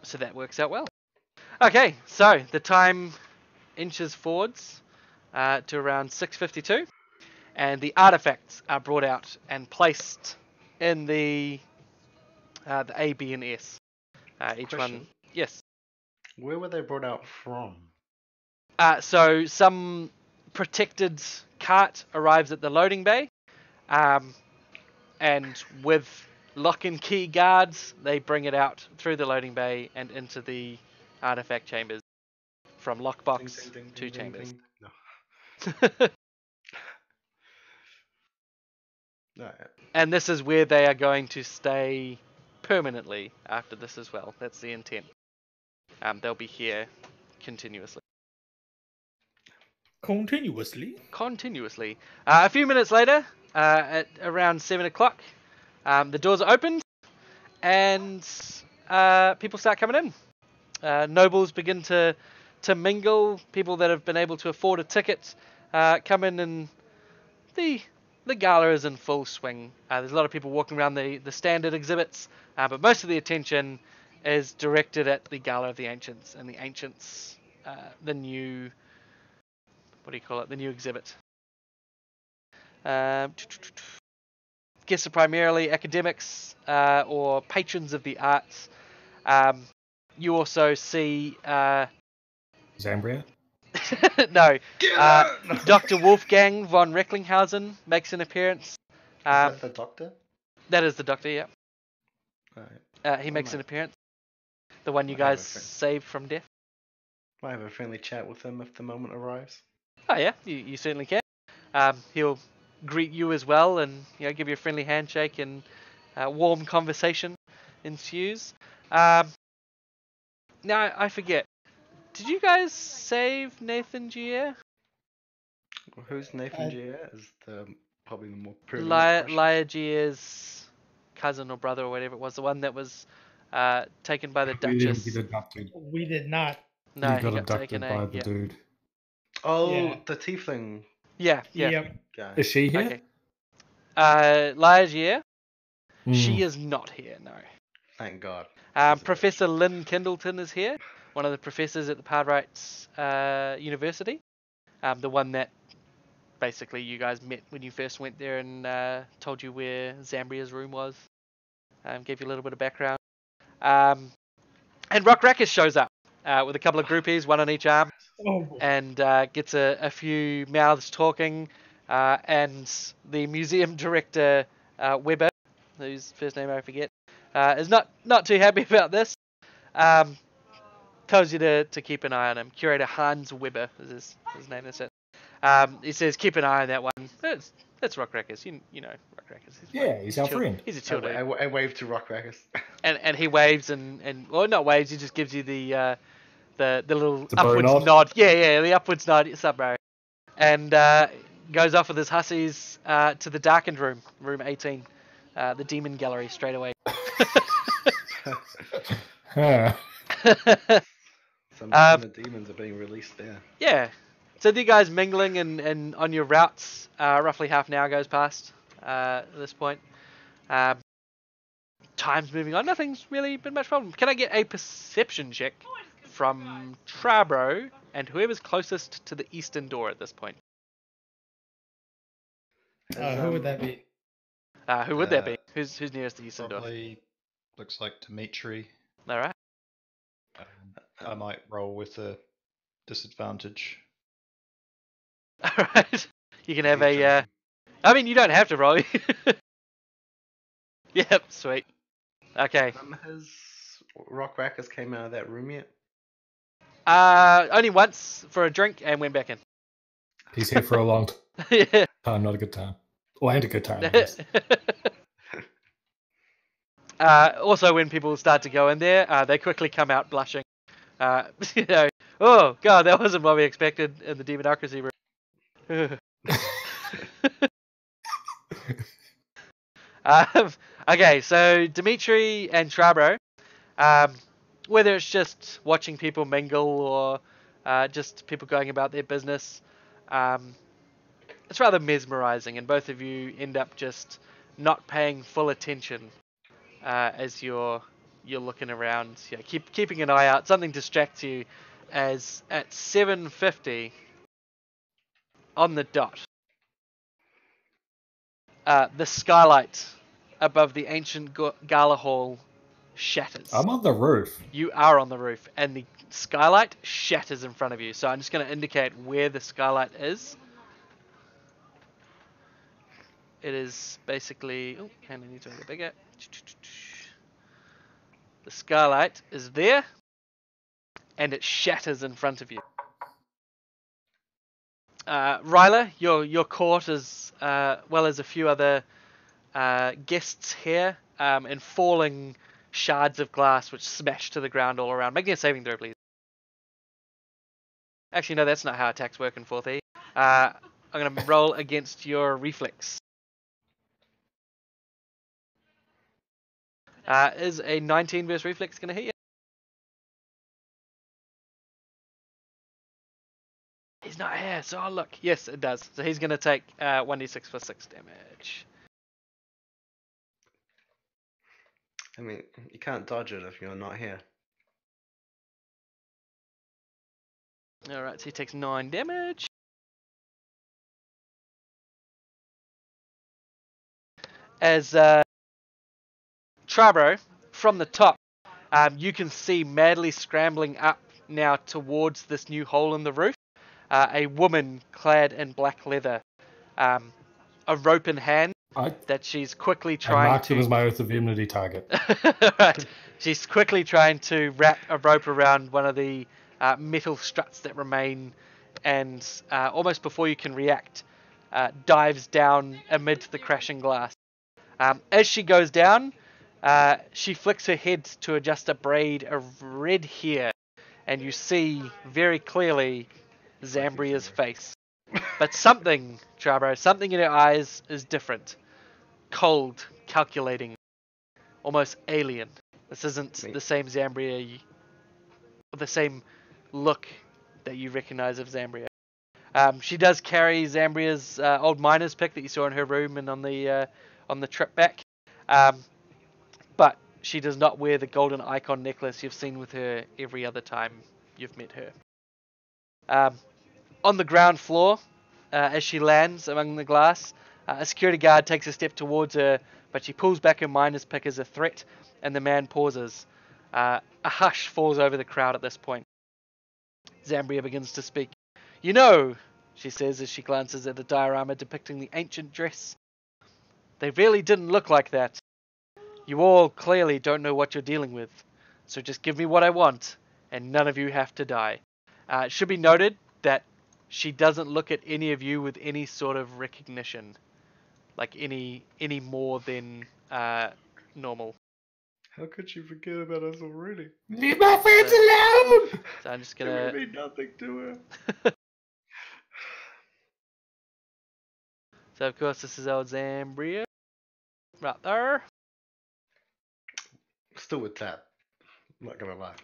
A: So that works out well. Okay, so the time inches forwards to around 6:52, and the artifacts are brought out and placed in the A, B, and S. Each one,
B: Question.
A: yes.
B: Where were they brought out from?
A: So some protected cart arrives at the loading bay, and with lock and key guards, they bring it out through the loading bay and into the artifact chambers from lockbox
B: Ding, ding,
A: to
B: ding, ding,
A: chambers.
B: ding. No. No.
A: And this is where they are going to stay permanently after this as well. That's the intent. They'll be here continuously. Continuously. A few minutes later, at around 7 o'clock, the doors are opened and people start coming in. Nobles begin to mingle. People that have been able to afford a ticket come in, and the gala is in full swing. There's a lot of people walking around the standard exhibits, but most of the attention is directed at the Gala of the Ancients, and the Ancients, the new, what do you call it, the new exhibit. Guests are primarily academics or patrons of the arts. You also see...
E: Zambria?
A: no. Dr. Wolfgang von Recklinghausen makes an appearance.
B: Is that the doctor?
A: That is the doctor, yeah.
B: Alright.
A: He makes an appearance. The one you
B: I have
A: guys
B: a friend.
A: saved from death.
B: Might have a friendly chat with him if the moment arrives.
A: Oh yeah, you certainly can. He'll greet you as well, and give you a friendly handshake, and warm conversation ensues. Now I forget. Did you guys save Nathan Gier?
B: Who's Nathan Gier? Is the probably the more permanent question.
A: Liagier's cousin or brother or whatever it was, the one that was taken by the
E: We didn't
A: Duchess.
E: get abducted.
C: We did not.
A: No,
E: He got
A: taken.
E: abducted by the
A: Yeah.
E: dude.
B: Oh,
C: Yeah.
B: the tiefling
A: Yeah.
C: Yep.
B: guy.
E: Is she here?
A: Okay. Liagier,
E: Hmm.
A: she is not here. No.
B: Thank God. That's a
A: Professor Lynn Kindleton is here, one of the professors at the Pardrights University. The one that basically you guys met when you first went there and told you where Zambria's room was. Gave you a little bit of background. And Rock Rakus shows up with a couple of groupies, one on each arm,
C: Oh boy.
A: and gets a few mouths talking. And the museum director, Weber, whose first name I forget, is not too happy about this. Tells you to keep an eye on him. Curator Hans Weber is his name. That's it. He says keep an eye on that one. That's Rock Rakus. You know Rock Rakus.
E: Yeah, he's our friend.
A: He's a chill dude.
B: I waved to Rock Rakus.
A: And he waves and well, not waves. He just gives you the little
E: The bro
A: upwards
E: nod?
A: nod. Yeah, the upwards nod. What's up, bro? And goes off with his hussies to the darkened room, room 18, the demon gallery, straight away.
E: Huh.
B: Some demons are being released there.
A: Yeah. So you guys mingling and on your routes, roughly half an hour goes past at this point. Time's moving on. Nothing's really been much problem. Can I get a perception check from Trabro and whoever's closest to the eastern door at this point?
C: Who would that be?
A: Who would that be? Who's nearest the eastern door?
D: Probably looks like Dimitri.
A: All right.
D: I might roll with a disadvantage.
A: All right. You can have a. I mean, you don't have to roll. Yep. Sweet. Okay.
B: Has Rock Rakus came out of that room yet?
A: Only once for a drink and went back in.
E: He's here for a long
A: Yeah.
E: time, not a good time. Well, and a good time, I guess.
A: Also, when people start to go in there, they quickly come out blushing. You know, oh god, that wasn't what we expected in the Demonocracy room. Okay, so Dimitri and Trabro, whether it's just watching people mingle or just people going about their business, it's rather mesmerizing, and both of you end up just not paying full attention as you're looking around. Yeah, keeping an eye out. Something distracts you, as at 7:50 on the dot, the skylight above the ancient Gala hall shatters.
E: I'm on the roof.
A: You are on the roof, and the skylight shatters in front of you. So I'm just going to indicate where the skylight is. It is basically... Oh, I need to make it bigger. The skylight is there, and it shatters in front of you. Ryla, your court, as well as a few other guests here, and falling shards of glass which smash to the ground all around. Make me a saving throw, please. Actually, no, that's not how attacks work in 4th E. I'm going to roll against your reflex. Is a 19 versus reflex going to hit you? He's not here, so I'll look. Yes, it does. So he's going to take 1d6 for 6 damage.
B: I mean, you can't dodge it if you're not here.
A: Alright, so he takes 9 damage. As Trabro, from the top, you can see madly scrambling up now towards this new hole in the roof, a woman clad in black leather, a rope in hand that she's quickly
E: I
A: trying
E: marked
A: to...
E: him as my Oath of Enmity target.
A: Right. She's quickly trying to wrap a rope around one of the metal struts that remain, and almost before you can react, dives down amid the crashing glass. As she goes down, she flicks her head to adjust a braid of red hair, and you see very clearly Zambria's face. But something Charbro. Something in her eyes is different. Cold, calculating, almost alien. This isn't
B: Me.
A: the same Zambria, the same look that you recognize of Zambria. She does carry Zambria's old miner's pick that you saw in her room and on the trip back. But she does not wear the golden icon necklace you've seen with her every other time you've met her. On the ground floor, as she lands among the glass, a security guard takes a step towards her, but she pulls back her miner's pick as a threat, and the man pauses. A hush falls over the crowd at this point. Zambria begins to speak. You know, she says as she glances at the diorama depicting the ancient dress, they really didn't look like that. You all clearly don't know what you're dealing with, so just give me what I want, and none of you have to die. It should be noted that she doesn't look at any of you with any sort of recognition, like any more than normal.
B: How could you forget about us already?
E: Leave my friends alone!
A: So I'm just
B: We
A: gonna.
B: mean nothing to her.
A: So of course this is old Zambria, right there.
B: Still with that. I'm not gonna lie.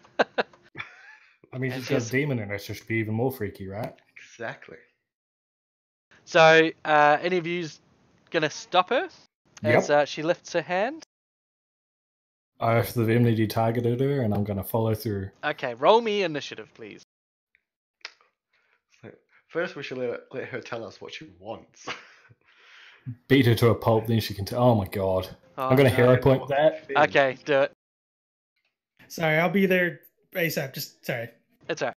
E: I mean,
A: And
E: she's got a
A: she's-
E: demon in her, so she'd be even more freaky, right?
B: Exactly.
A: So any of you's gonna stop her as
E: Yep.
A: she lifts her hand?
E: I've the enmity targeted her, and I'm going to follow through.
A: Okay, roll me initiative, please.
B: So, first, we should let her tell us what she wants.
E: Beat her to a pulp, then she can tell. Oh my god.
A: Oh,
E: I'm going to
A: no.
E: hero point that.
A: Okay, do it.
C: Sorry, I'll be there ASAP. Just sorry.
A: It's alright.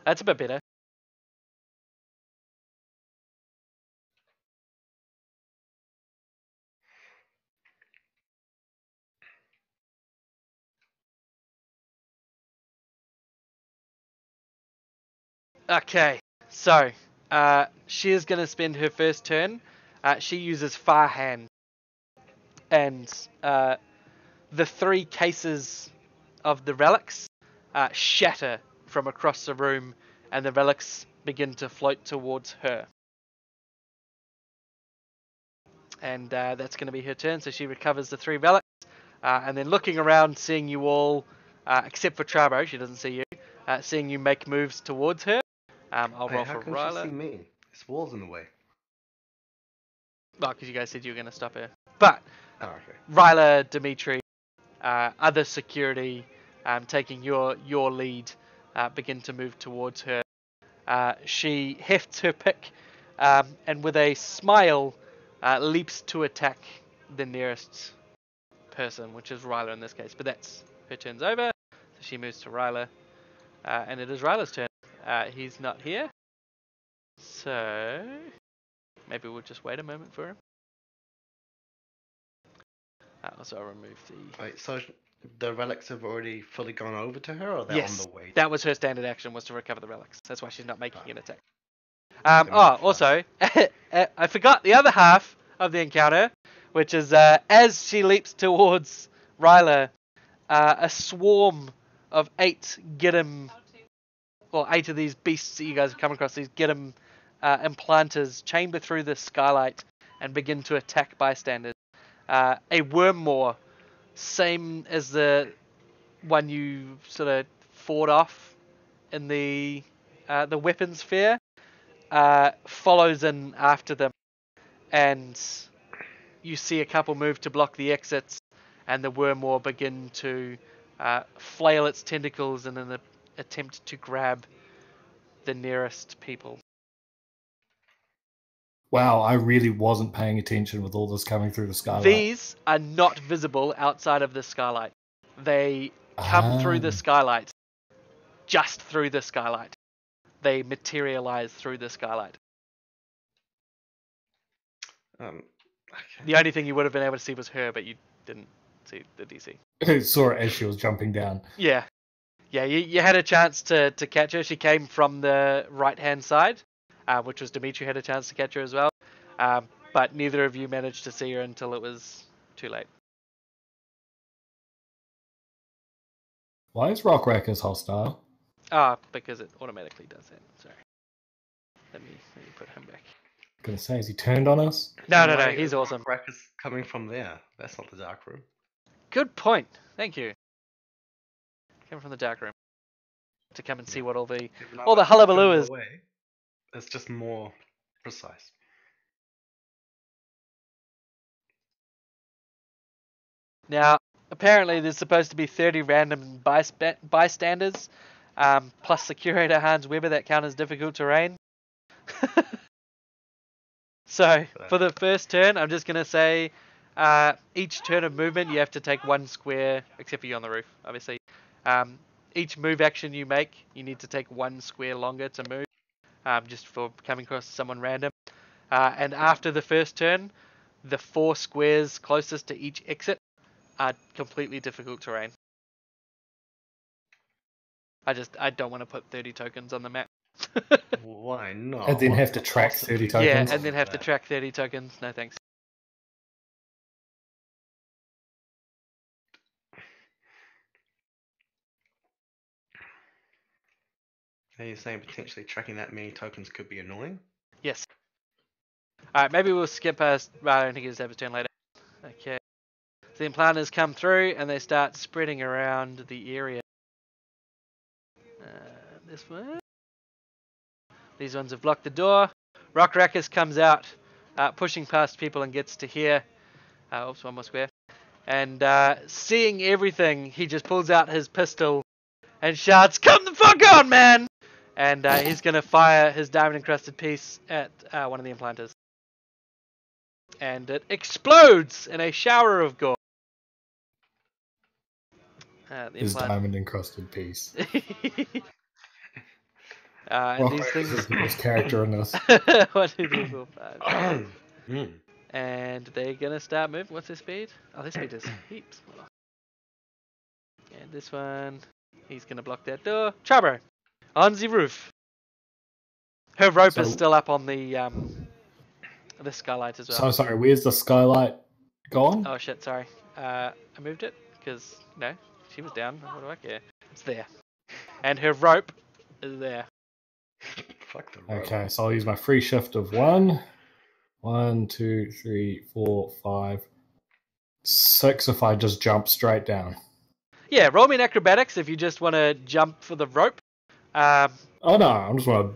A: That's a bit better. Okay, so she is going to spend her first turn. She uses Far Hand, and the 3 cases of the relics shatter from across the room, and the relics begin to float towards her. And that's going to be her turn, so she recovers the 3 relics, and then looking around, seeing you all, except for Trabo, she doesn't see you, seeing you make moves towards her. I'll roll
B: How
A: for
B: can she
A: Ryla.
B: see me? This wall's in the way.
A: Well, because you guys said you were going to stop her. But
B: Oh, okay.
A: Ryla, Dimitri, other security, taking your lead, begin to move towards her. She hefts her pick, and with a smile, leaps to attack the nearest person, which is Ryla in this case. But that's her turn's over, so she moves to Ryla, and it is Ryla's turn. He's not here, so maybe we'll just wait a moment for him. So I'll remove the...
B: Wait, so the relics have already fully gone over to her, or they're
A: Yes,
B: on the way?
A: that was her standard action, was to recover the relics. That's why she's not making an attack.
B: Then
A: Also, I forgot the other half of the encounter, which is as she leaps towards Ryla, a swarm of 8 eight of these beasts that you guys have come across, these Giddim implanters, chamber through the skylight and begin to attack bystanders. A wormmaw, same as the one you sort of fought off in the weapons fair, follows in after them, and you see a couple move to block the exits, and the wormmaw begin to flail its tentacles in an attempt to grab the nearest people.
E: Wow, I really wasn't paying attention with all this coming through the skylight.
A: These are not visible outside of the skylight. They come through the skylight, just through the skylight. They materialize through the skylight.
B: Okay.
A: The only thing you would have been able to see was her, but you didn't see the DC.
E: I saw her as she was jumping down.
A: Yeah. Yeah, you had a chance to catch her. She came from the right-hand side, which was Dimitri had a chance to catch her as well. But neither of you managed to see her until it was too late.
E: Why is Rock Rackers hostile?
A: Because it automatically does that. Sorry. Let me put him back.
E: Gonna say, has he turned on us?
A: No,
B: Why
A: he's
B: is
A: awesome.
B: Crackers coming from there. That's not the dark room.
A: Good point. Thank you. Coming from the dark room to come and see what all the hullabaloo is.
B: It's just more precise.
A: Now, apparently, there's supposed to be 30 random bystanders, plus the curator Hans Weber that count as difficult terrain. So, for the first turn, I'm just going to say each turn of movement, you have to take 1 square, except for you on the roof, obviously. Each move action you make, you need to take 1 square longer to move, just for coming across someone random. And after the first turn, the 4 squares closest to each exit are completely difficult terrain. I don't want to put 30 tokens on the map.
B: Why not?
E: And then
B: What
E: have to
B: could
E: track
B: possibly
E: 30
B: go
E: tokens?
A: Yeah,
E: Tokens?
A: and then
B: wrong
A: have
B: with
A: to
B: that?
A: track 30 tokens. No thanks.
B: Are you saying potentially tracking that many tokens could be annoying?
A: Yes. Alright, maybe we'll skip past. Well, I don't think he'll have his turn later. Okay. So the implanters come through and they start spreading around the area. This one. These ones have blocked the door. Rock Rackus comes out, pushing past people and gets to here. Oops, 1 more square. And seeing everything, he just pulls out his pistol and shouts, "Come the fuck on, man!" And he's going to fire his diamond-encrusted piece at one of the implanters. And it explodes in a shower of gore.
E: His diamond encrusted piece.
A: And these things.
E: Is the best character in this.
A: 1, 2, 3, 4, 5.
B: Mm.
A: And they're gonna start moving. What's their speed? Oh, their speed is heaps. And this one, he's gonna block that door. Charbro, on the roof. Her rope is still up on the skylight as well.
E: So sorry, where's the skylight gone?
A: Oh shit, sorry. I moved it because no, she was down. What do I care? It's there. And her rope is there.
B: Fuck the rope.
E: Okay, so I'll use my free shift of 1. 1, 2, 3, 4, 5, 6 if I just jump straight down.
A: Yeah, roll me in acrobatics if you just want to jump for the rope.
E: Oh no, I'm just gonna.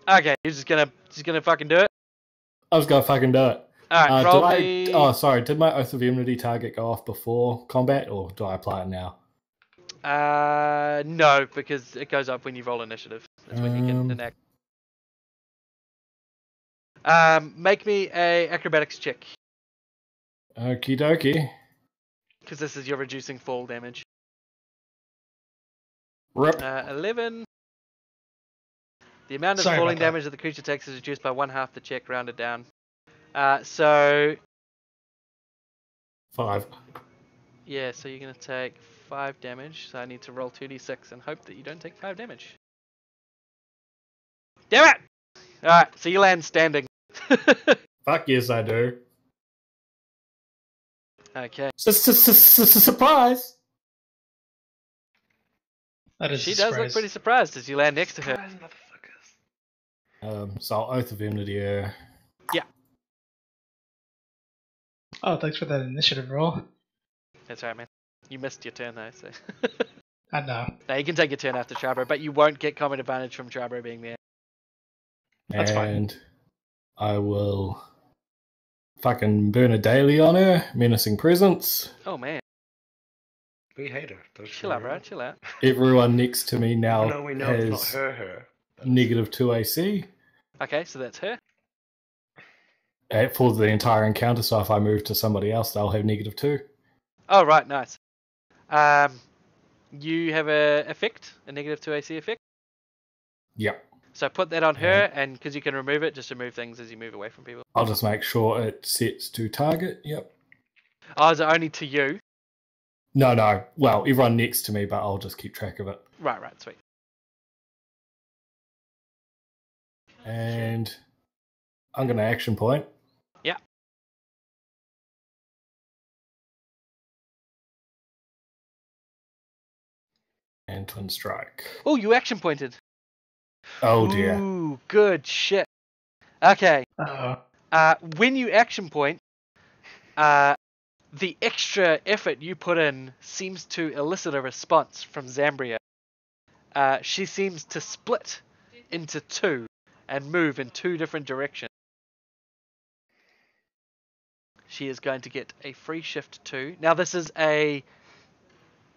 A: Okay, you're just gonna fucking do it.
E: I was gonna fucking do it.
A: Alright, roll me.
E: Oh, sorry. Did my Oath of Enmity target go off before combat, or do I apply it now?
A: No, because it goes up when you roll initiative. That's when you can enact. Make me a acrobatics check.
E: Okie dokie.
A: Because this is your reducing fall damage.
E: Rip.
A: 11. The amount of
C: Sorry
A: falling
C: about that.
A: damage that the creature takes is reduced by 1/2 the check, rounded down. So
E: 5.
A: yeah, so you're gonna take 5 damage. So I need to roll 2d6 and hope that you don't take 5 damage. Damn it! All right, so you land standing.
E: Fuck yes, I do.
A: Okay.
E: Surprise!
C: That is
A: She
C: a
A: does look
C: surprise.
A: pretty surprised as you land next to her.
B: Surprise, motherfuckers.
E: So I'll Oath of Enmity her.
C: Oh, thanks for that initiative roll.
A: That's right, man. You missed your turn though, so.
C: I know.
A: Now you can take your turn after Charbro, but you won't get combat advantage from Charbro being there.
C: That's fine.
E: And I will fucking burn a daily on her. Menacing presence.
A: Oh man,
B: We hate her. Don't
A: chill
B: you
A: out, bro.
B: remember?
A: Chill out.
E: Everyone next to me now
B: No, we know it's not
E: has
B: her.
E: negative 2 AC
A: Okay, so that's her.
E: for the entire encounter. So if I move to somebody else, they'll have negative 2.
A: Oh right, nice. You have a effect, a negative 2 AC effect.
E: Yep.
A: So put that on her, and because you can remove it, just remove things as you move away from people.
E: I'll just make sure it sets to target. Yep.
A: Oh, is it only to you?
E: No. Well, everyone next to me, but I'll just keep track of it.
A: Right, sweet.
E: And I'm going to action point.
A: Yeah.
E: And twin strike.
A: Oh, you action pointed.
E: Oh dear.
A: Ooh, good shit. Okay.
C: Uh-oh.
A: When you action point, the extra effort you put in seems to elicit a response from Zambria. She seems to split into two and move in two different directions. She is going to get a free shift 2. Now this is it's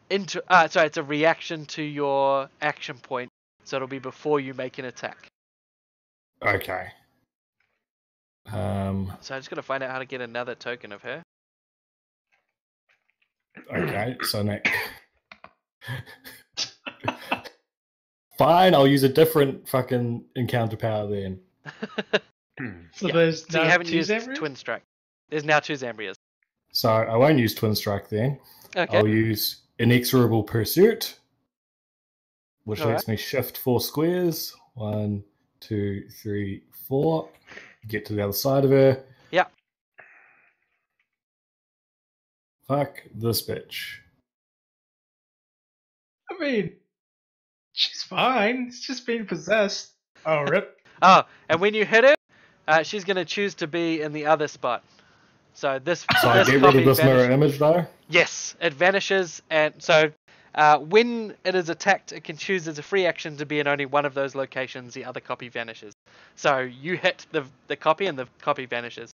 A: a reaction to your action point, so it'll be before you make an attack.
E: Okay.
A: So I just got to find out how to get another token of her.
E: Okay, so Nick. Fine, I'll use a different fucking encounter power then.
C: So
A: Yeah.
C: there's
A: So you
C: now
A: haven't
C: two
A: used
C: Zambrias?
A: Twin Strike. There's now 2 Zambrias.
E: So I won't use Twin Strike then.
A: Okay.
E: I'll use Inexorable Pursuit, which
A: All
E: lets me shift 4 squares. 1, 2, 3, 4. Get to the other side of her.
A: Yeah.
E: Fuck this bitch.
C: I mean, she's fine. It's just being possessed. Oh, rip.
A: Oh, and when you hit her, she's going to choose to be in the other spot. So this.
E: So I
A: this
E: get rid
A: copy
E: of this mirror
A: vanishes.
E: image though?
A: Yes, it vanishes, and so when it is attacked, it can choose as a free action to be in only one of those locations. The other copy vanishes. So you hit the copy, and the copy vanishes.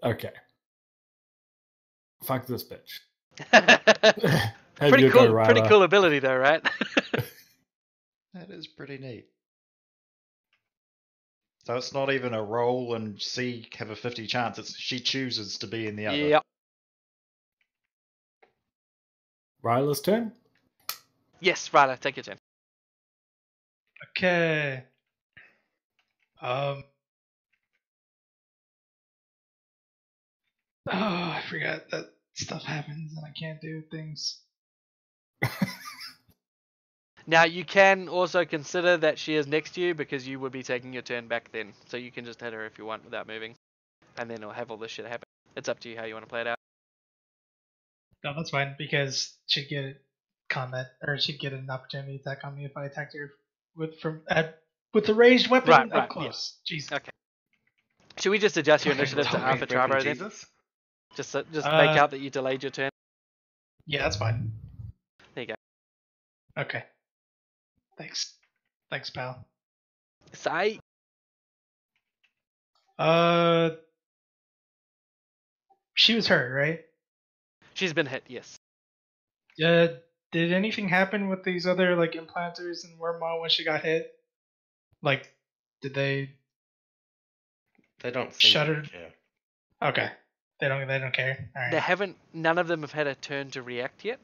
E: Okay. Fuck this bitch. Have
A: Pretty
E: your go,
A: cool.
E: Ryder.
A: Pretty cool ability, though, right?
D: That is pretty neat. So it's not even a roll and C have a 50 chance. It's she chooses to be in the other.
A: Yep.
E: Ryder's turn?
A: Yes, Ryder, take your turn.
C: Okay. Oh, I forgot that stuff happens and I can't do things.
A: Now, you can also consider that she is next to you because you would be taking your turn back then. So you can just hit her if you want without moving. And then it'll have all this shit happen. It's up to you how you want to play it out.
C: No, that's fine because she'd get combat, or she'd get an opportunity attack on me if I attacked her with the ranged weapon
A: Right,
C: up close. Jeez.
A: Okay. Should we just adjust your initiative to
B: Tell me,
A: Alpha
B: Reverend
A: Trabo then?
B: Jesus?
A: Just make out that you delayed your turn.
C: Yeah, that's fine.
A: There you go.
C: Okay. Thanks, pal.
A: Say.
C: She was hurt, right?
A: She's been hit, yes.
C: Did anything happen with these other like implanters and Wormmaw when she got hit? Like, did they?
B: They don't seem
C: Shut
B: to
C: her-
B: care.
C: Okay, they don't care. All
A: They
C: right.
A: haven't. None of them have had a turn to react yet.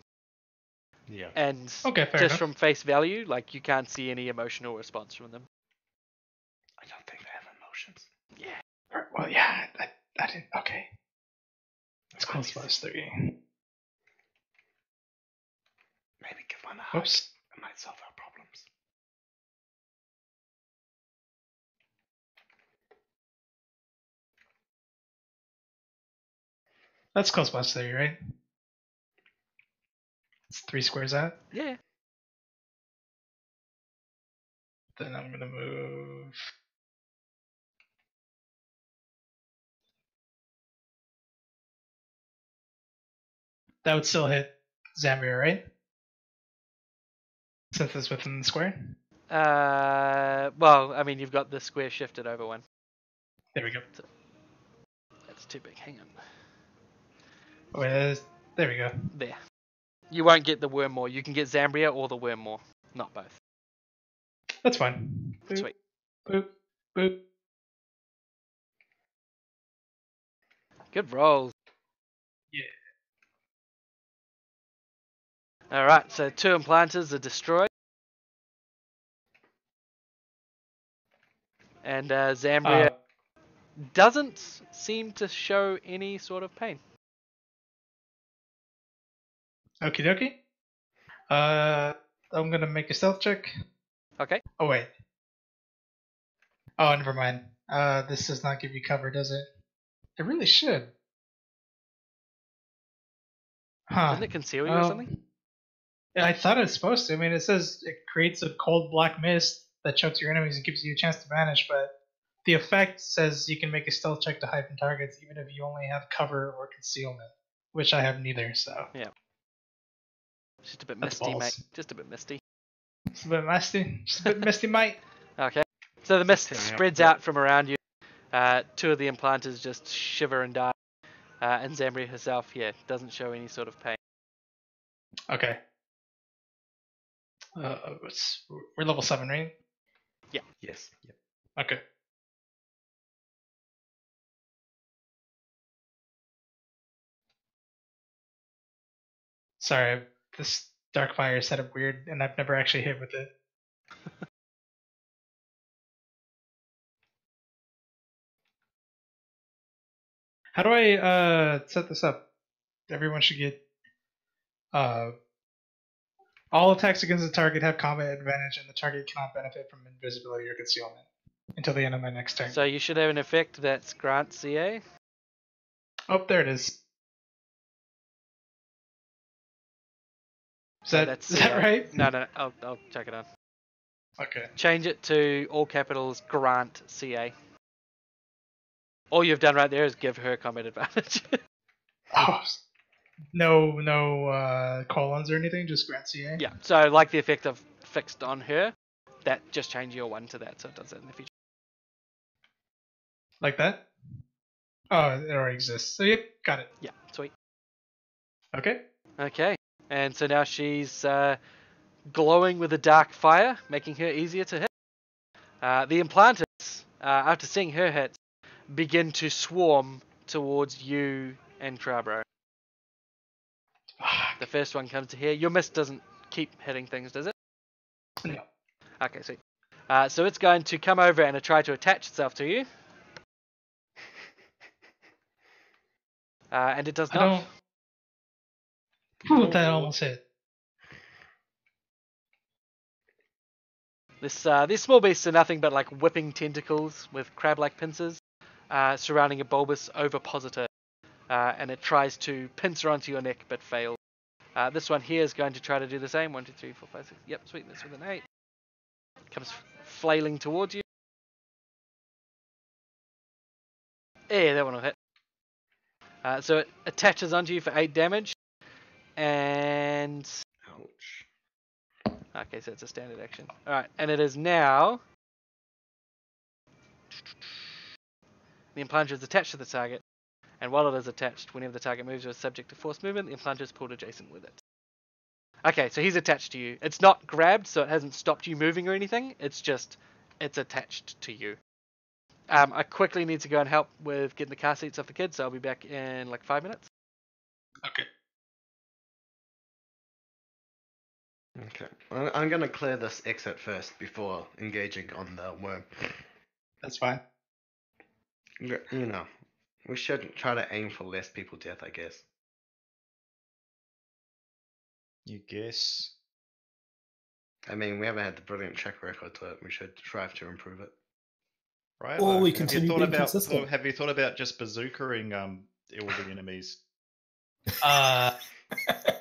B: Yeah.
A: And
C: Okay, fair
A: just
C: enough.
A: from face value, like you can't see any emotional response from them.
B: I don't think they have emotions.
A: Yeah.
C: Alright, well, yeah, I didn't. Okay. It's close plus 3.
B: Maybe give one a hug.
C: Whoops.
B: It might solve our problems.
C: That's close plus 3, right? It's 3 squares out.
A: Yeah.
C: Then I'm gonna move. That would still hit Zambia, right? Since it's within the square.
A: Well, I mean, you've got the square shifted over one.
C: There we go.
A: That's too big. Hang on.
C: Wait, there we go.
A: There. You won't get the Wormmaw. You can get Zambria or the Wormmaw. Not both.
C: That's fine. Boop,
A: Sweet.
C: boop, boop.
A: Good rolls.
C: Yeah.
A: Alright, so 2 implanters are destroyed. And Zambria doesn't seem to show any sort of pain.
C: Okie dokie. I'm gonna make a stealth check.
A: Okay.
C: Oh wait. Oh, never mind. This does not give you cover, does it? It really should. Huh.
A: Doesn't it conceal you or something?
C: Yeah, I thought it was supposed to. I mean, it says it creates a cold black mist that chokes your enemies and gives you a chance to vanish, but The effect says you can make a stealth check to hide from targets even if you only have cover or concealment, which I have neither, so.
A: Just a bit
C: That's
A: misty,
C: balls.
A: mate. Just a bit misty.
C: Just a bit misty. Just a bit misty, mate.
A: Okay. So the mist
B: tearing up
A: spreads
B: a bit.
A: out from around you. Two of the implanters just shiver and die. And Zambria herself, doesn't show any sort of pain.
C: Okay. We're level 7, right?
B: Yes. Yep.
C: Okay. Sorry, this dark fire is set up weird, and I've never actually hit with it. How do I set this up? Everyone should get all attacks against the target have combat advantage, and the target cannot benefit from invisibility or concealment until the end of my next turn.
A: So you should have an effect that's grant CA.
C: Oh, there it is. Is that,
A: That's
C: is that
A: CA.
C: right?
A: No. I'll check it on.
C: Okay.
A: Change it to all capitals grant CA. All you've done right there is give her combat advantage.
C: Oh, no colons or anything, just grant CA?
A: Yeah, so like the effect I've fixed on her, that just change your one to that, so it does it in the future.
C: Like that? Oh, it already exists. So, yep, got it.
A: Yeah, sweet.
C: Okay.
A: Okay, and so now she's glowing with a dark fire, making her easier to hit. The implanters, after seeing her hit, begin to swarm towards you and Crabro. The first one comes to here. Your mist doesn't keep hitting things, does it?
C: No.
A: Okay, sweet. So it's going to come over and try to attach itself to you. And it does
C: I
A: not.
C: don't. Ooh, that almost hit.
A: These small beasts are nothing but like whipping tentacles with crab-like pincers surrounding a bulbous ovipositor, and it tries to pincer onto your neck but fails. This one here is going to try to do the same. 1, 2, 3, 4, 5, 6. Yep, sweet. That's with an 8. Comes flailing towards you. Yeah, that one will hit. So it attaches onto you for 8 damage, and
B: Ouch.
A: okay, so it's a standard action. All right, and it is now. The implanter is attached to the target, and while it is attached, whenever the target moves or is subject to force movement, the implanter is pulled adjacent with it. Okay, so he's attached to you. It's not grabbed, so it hasn't stopped you moving or anything. It's attached to you. I quickly need to go and help with getting the car seats off the kids, so I'll be back in like 5 minutes.
C: Okay.
B: Okay. I'm gonna clear this exit first before engaging on the worm.
C: That's fine.
B: You know, we should try to aim for less people death, I guess.
D: You guess.
B: I mean, we haven't had the brilliant track record to it. We should strive to improve it.
D: Right.
E: Or we
D: have you
E: continue
D: thought
E: being
D: about
E: consistent.
D: have you thought about just bazookaing all the enemies?
C: I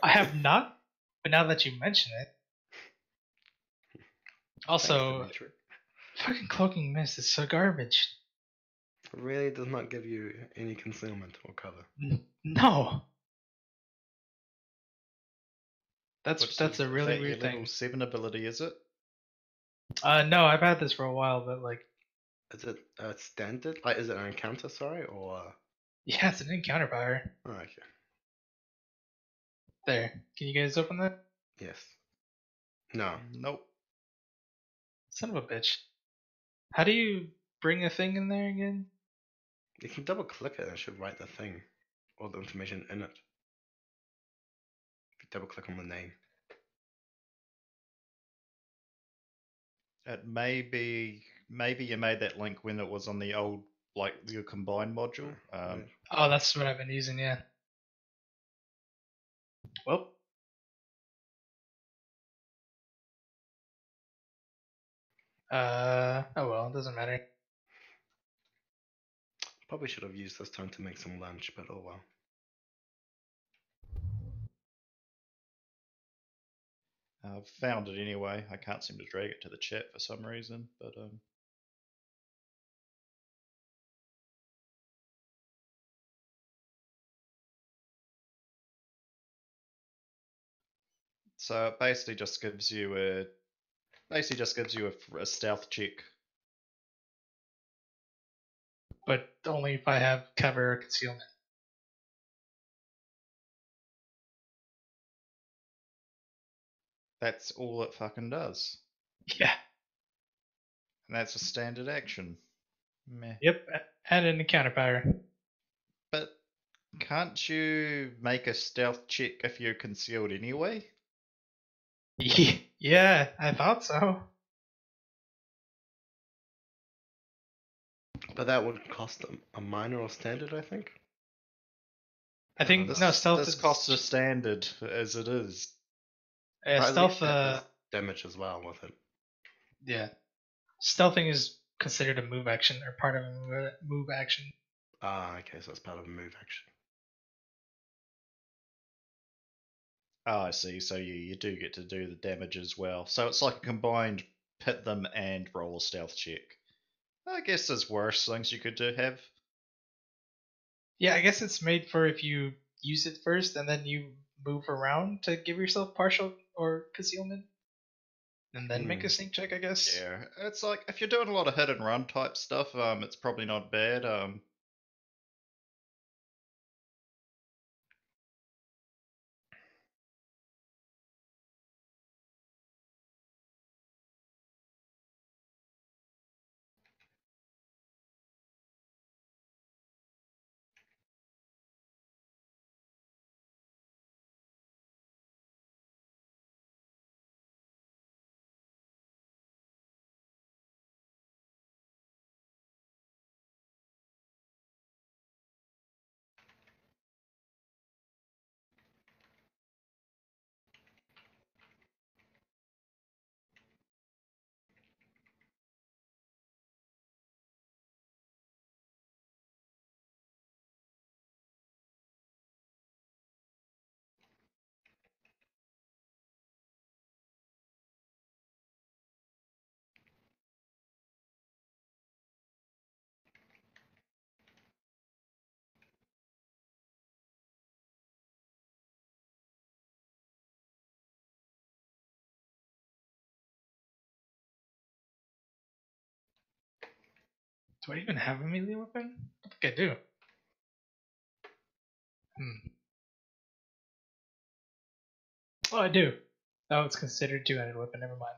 C: have not, but now that you mention it. Also,
B: Thanks, Dimitri.
C: fucking cloaking mist is so garbage.
B: It really does not give you any concealment or cover.
C: No.
D: What's
C: That's a really
D: your
C: weird
D: level
C: thing.
D: 7 ability, is it?
C: No, I've had this for a while, but like,
B: Is it standard? Like, is it an encounter? Sorry, or
C: yeah, it's an encounter power.
B: oh, okay.
C: There. Can you guys open that?
B: Yes. No.
D: Nope.
C: Son of a bitch. How do you bring a thing in there again?
B: You can double click it and it should write the thing, all the information in it. If you double click on the name.
D: It maybe you made that link when it was on the old your combined module.
B: Right.
C: Oh, that's what I've been using, yeah. Well. Oh well, it doesn't matter.
B: Probably should have used this time to make some lunch, but oh well.
D: I've found it anyway. I can't seem to drag it to the chat for some reason, but So it basically just gives you a stealth check.
C: But only if I have cover or concealment.
D: That's all it fucking does.
C: Yeah.
D: And that's a standard action. Meh.
C: Yep. Add in the counter power.
D: But can't you make a stealth check if you're concealed anyway?
C: Yeah, I thought so.
B: But that would cost a minor or standard, I think.
C: I think
D: This,
C: no stealth
D: this
C: is
D: costs a standard as it is.
B: But at
C: stealth.
B: least that does damage as well with it.
C: Yeah, stealthing is considered a move action or part of a move action.
B: Ah, okay, so it's part of a move action.
D: Oh, I see. So you do get to do the damage as well. So it's like a combined hit them and roll a stealth check. I guess there's worse things you could do have.
C: Yeah, I guess it's made for if you use it first and then you move around to give yourself partial or concealment, and then make a sneak check. I guess.
D: Yeah, it's like if you're doing a lot of hit and run type stuff, it's probably not bad.
C: Do I even have a melee weapon? I think I do. Oh, I do. Oh, it's considered two-handed weapon. Never mind.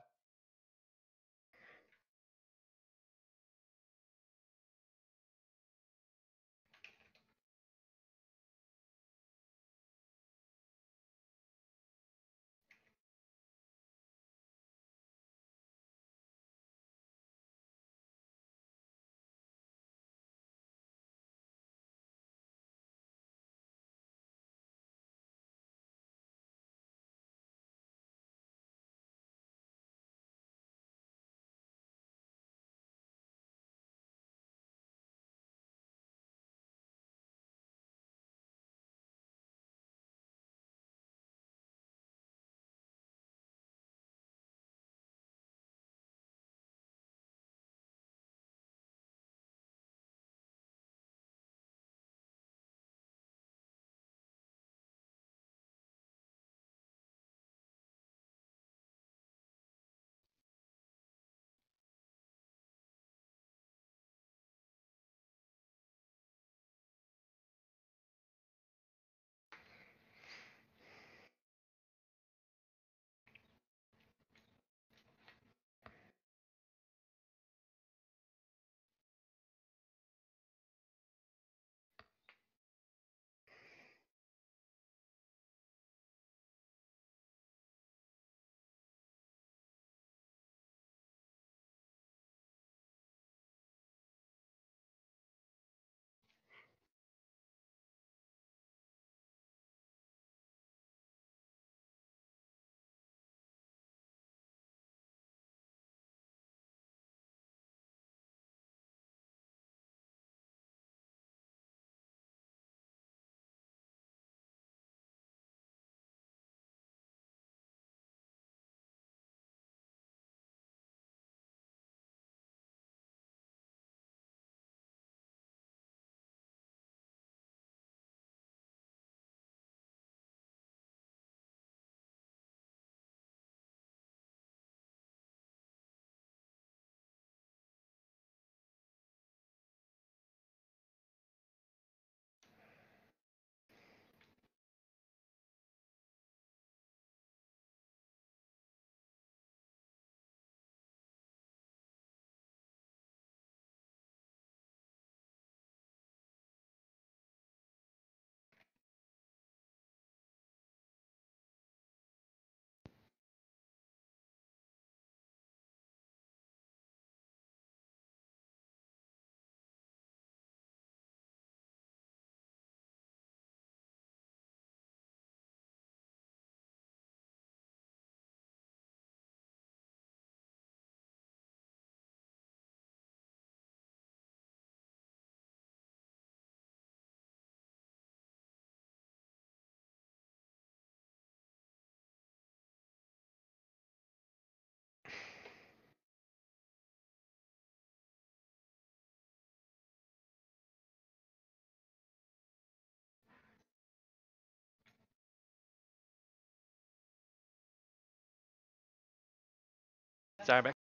A: Sorry, back.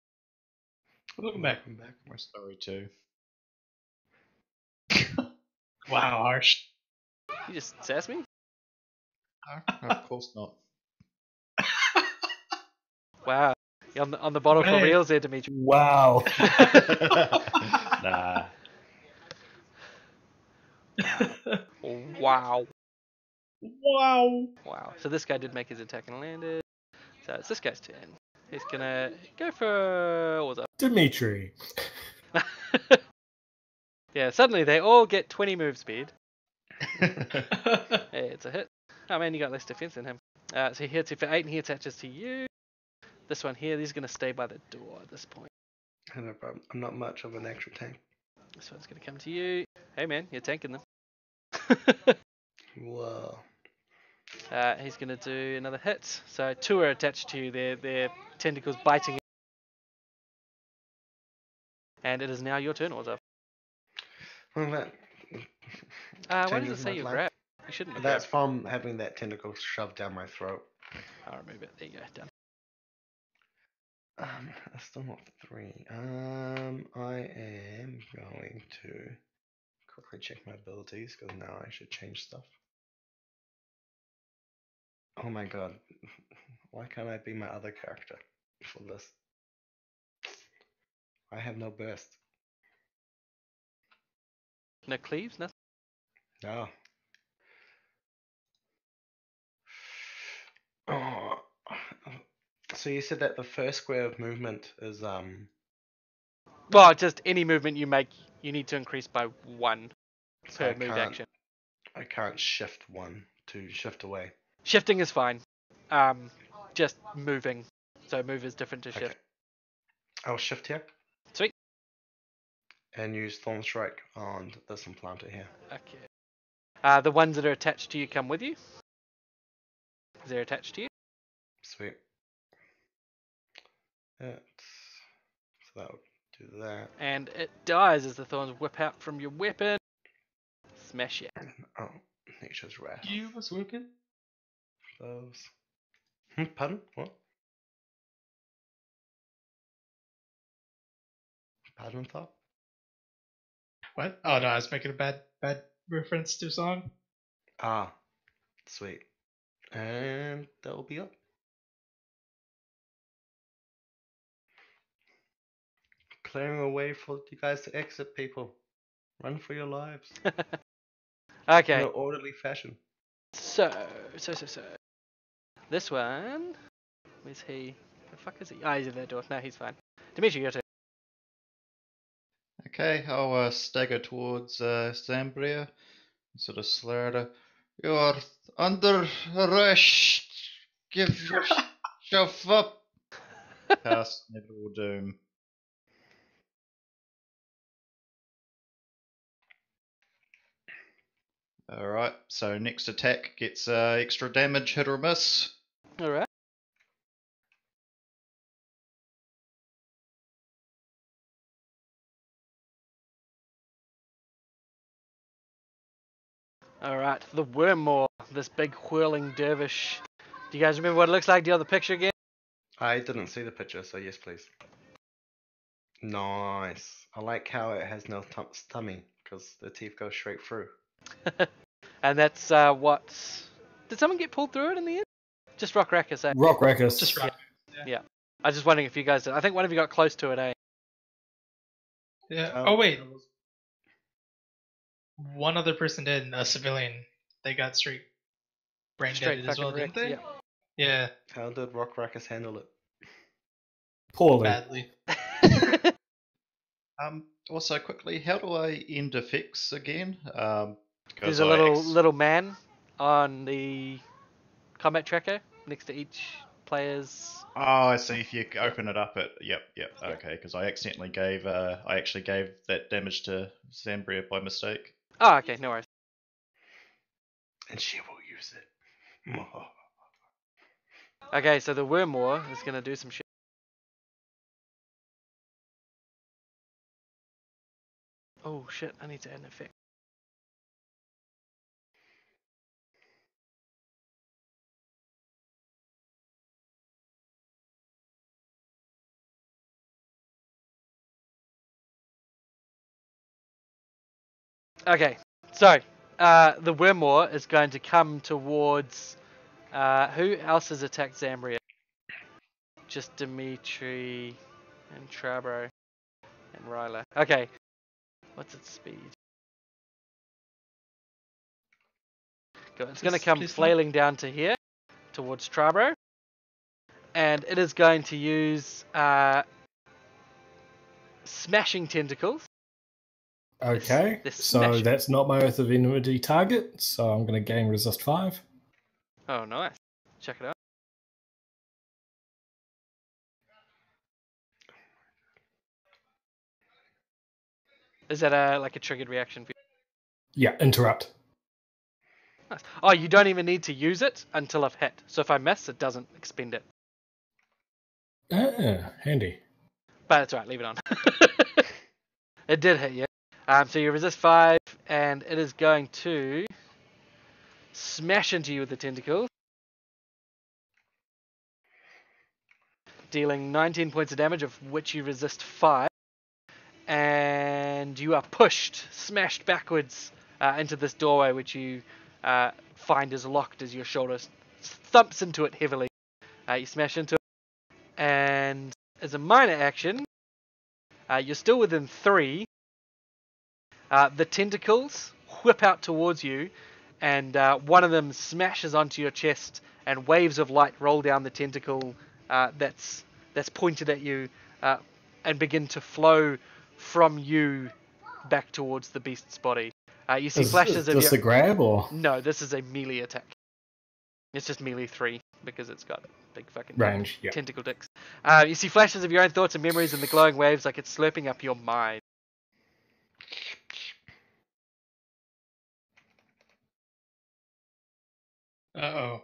C: Welcome back.
B: I'm back.
D: My story too.
C: Wow, harsh.
A: You just sass me?
D: Of course not.
A: Wow. You're on the bottle for
C: Hey.
A: reals there, Dimitri.
E: Wow.
D: Nah.
A: Wow.
C: Wow.
A: Wow. So this guy did make his attack and landed. So it's this guy's turn. He's gonna go for what was
E: Dimitri.
A: that? Yeah, suddenly they all get 20 move speed. Hey, it's a hit. Oh man, you got less defense than him. So he hits you for 8 and he attaches to you. This one here, he's gonna stay by the door at this point.
B: No problem. I'm not much of an actual tank.
A: This one's gonna come to you. Hey man, you're tanking them.
B: Whoa.
A: He's gonna do another hit. So 2 are attached to you. Their tentacles biting. And it is now your turn, Orza.
B: Well, that
A: Why does
B: changes
A: it say
B: my
A: you
B: plan.
A: grab? You shouldn't have
B: That's
A: grabbed.
B: from having that tentacle shoved down my throat.
A: I'll remove it. There you go. Done.
B: That's still not 3. I am going to quickly check my abilities because now I should change stuff. Oh my god. Why can't I be my other character for this? I have no burst.
A: No cleaves, nothing.
B: No. Oh. So you said that the first square of movement is
A: Well, just any movement you make, you need to increase by 1
B: so
A: per move action.
B: I can't shift 1 to shift away.
A: Shifting is fine. Just moving. So move is different to shift.
B: Okay. I'll shift here.
A: Sweet.
B: And use Thorn Strike on this implanter here.
A: Okay. The ones that are attached to you come with you. They're attached to you.
B: Sweet. So that would do that.
A: And it dies as the thorns whip out from your weapon. Smash it.
B: Oh, Nature's Wrath.
C: You was working?
B: Those. Pardon? What? Pardon, thought?
C: What? Oh no, I was making a bad reference to a song.
B: Ah, sweet. And that will be up. Clearing a way for you guys to exit, people. Run for your lives.
A: Okay.
B: In an orderly fashion.
A: So. This one. Where's he? The fuck is he? Oh, he's in that door. No, he's fine. Dimitri, your turn.
D: Okay, I'll stagger towards Zambria. Sort of slur at her. You're under arrest. Give yourself up. Cast Inevitable Doom. Alright, so next attack gets extra damage, hit or miss.
A: Alright. Alright, the Wormmaw, this big whirling dervish. Do you guys remember what it looks like? Do you have the picture again?
B: I didn't see the picture, so yes, please. Nice. I like how it has no tummy, because the teeth go straight through.
A: And that's what. Did someone get pulled through it in the end? Just Rock Rackus, eh?
E: Rock Rackus.
C: Just right.
A: Yeah. I was just wondering if you guys did. I think one of you got close to it, eh?
C: Yeah. Oh wait, one other person did. A civilian. They got straight brain dead as well,
A: fucking
C: didn't they?
A: wrecked,
C: Yeah.
B: How did Rock Rackus handle it?
E: Poorly.
C: Badly.
A: Yeah.
D: Also quickly, how do I end effects again?
A: There's a little man on the combat tracker next to each player's.
D: Oh, I see. If you open it up, yep. Okay, because I accidentally gave, I actually gave that damage to Zambria by mistake.
A: Oh, okay, no worries.
B: And she will use it.
A: Okay, so the Wormmaw is gonna do some shit. Oh shit! I need to add an effect. Okay, so the Wormore is going to come towards. Who else has attacked Zambria? Just Dimitri and Trabro and Ryla. Okay, what's its speed? Good. It's going to come
C: Please
A: flailing down to here, towards Trabro, and it is going to use smashing tentacles.
E: Okay,
A: They're
E: so
A: smashing.
E: that's not my Oath of Enmity target, so I'm going to gain resist 5.
A: Oh, nice. Check it out. Is that like a triggered reaction for you?
E: Yeah, interrupt.
A: Nice. Oh, you don't even need to use it until I've hit. So if I miss, it doesn't expend it.
E: Handy.
A: But that's right, leave it on. It did hit you. So you resist 5, and it is going to smash into you with the tentacles, dealing 19 points of damage, of which you resist 5. And you are pushed, smashed backwards into this doorway, which you find is locked as your shoulder thumps into it heavily. You smash into it, and as a minor action, you're still within 3. The tentacles whip out towards you, and one of them smashes onto your chest, and waves of light roll down the tentacle that's pointed at you, and begin to flow from you back towards the beast's body. You see flashes
E: Is
A: of
E: this
A: your...
E: a grab or?
A: No, this is a melee attack. It's just melee 3 because it's got big fucking
E: Range, yeah.
A: tentacle dicks. You see flashes of your own thoughts and memories in the glowing waves, like it's slurping up your mind.
C: Uh-oh.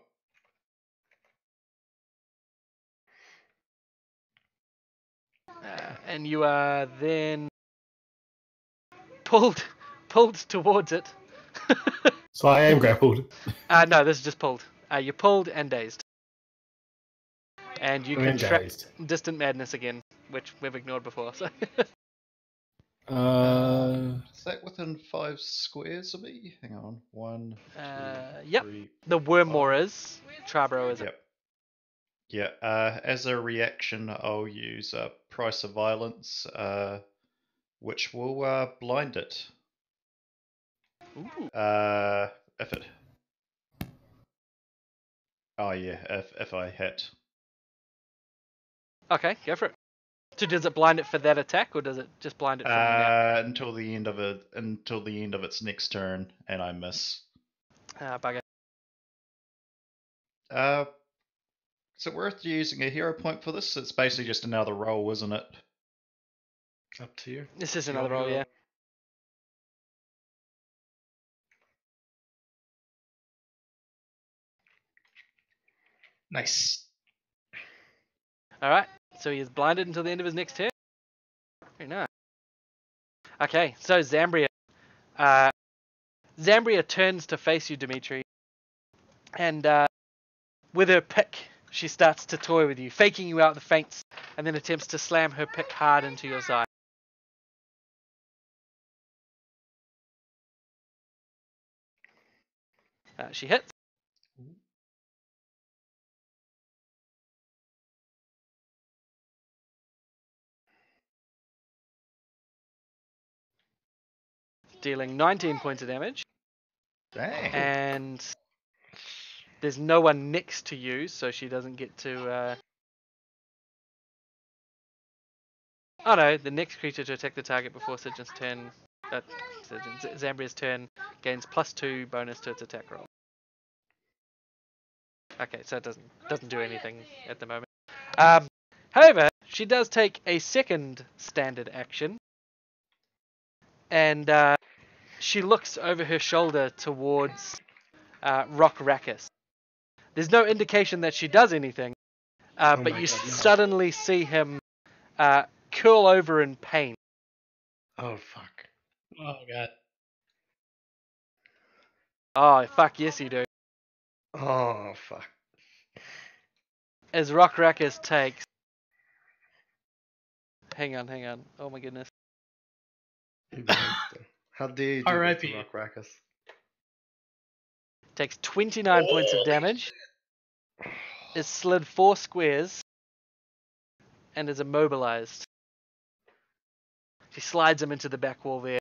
A: And you are then pulled towards it.
E: So I am grappled.
A: No, this is just pulled. You're pulled and dazed. And you
E: I'm
A: contract
E: dazed.
A: distant madness again, which we've ignored before. So
D: Is that within 5 squares of me? Hang on. 1, 2,
A: yep.
D: 3,
A: The
D: 4, 5.
A: Wormore is. Trabro is.
D: Yep. Yeah. As a reaction, I'll use Price of Violence, which will blind it.
A: Ooh.
D: If it. Oh yeah, if I hit.
A: Okay, go for it. So does it blind it for that attack, or does it just blind it from now?
D: Until the end of its next turn, and I miss.
A: Bugger.
D: Is it worth using a hero point for this? It's basically just another roll, isn't it?
B: Up to you.
A: This is
B: Your
A: another roll,
B: hero.
A: yeah.
C: Nice.
A: Alright, so he is blinded until the end of his next turn. Very nice. Okay, so Zambria. Zambria turns to face you, Dimitri. And with her pick, she starts to toy with you, faking you out the feints, and then attempts to slam her pick hard into your side. She hits. Dealing 19 points of damage.
D: Dang.
A: And there's no one next to you, so she doesn't get to... Oh no, the next creature to attack the target before Sidgen's turn... Zambria's turn gains +2 bonus to its attack roll. Okay, so it doesn't do anything at the moment. However, she does take a second standard action, and she looks over her shoulder towards Rock Rakkus. There's no indication that she does anything, but you
B: God, no.
A: suddenly see him curl over in pain.
B: Oh fuck.
C: Oh god.
A: Oh, fuck yes you do.
B: Oh fuck.
A: As Rock Rakkus takes... Hang on. Oh my goodness.
B: He behaved. How dare you do that to
C: R.I.P.
B: Rock Rackus?
A: Takes 29 points of damage, is slid 4 squares, and is immobilized. She slides him into the back wall there,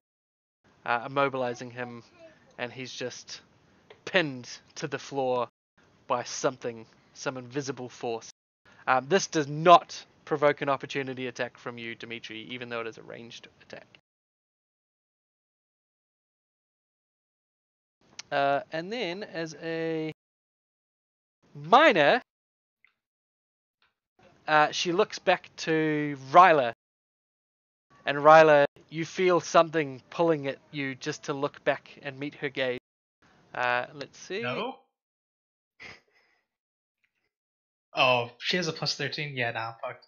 A: immobilizing him, and he's just pinned to the floor by something, some invisible force. This does not provoke an opportunity attack from you, Dimitri, even though it is a ranged attack. And then, as a minor, she looks back to Ryla. And Ryla, you feel something pulling at you just to look back and meet her gaze. Let's see.
C: No? Oh, she has a plus 13? Yeah, nah, fuck.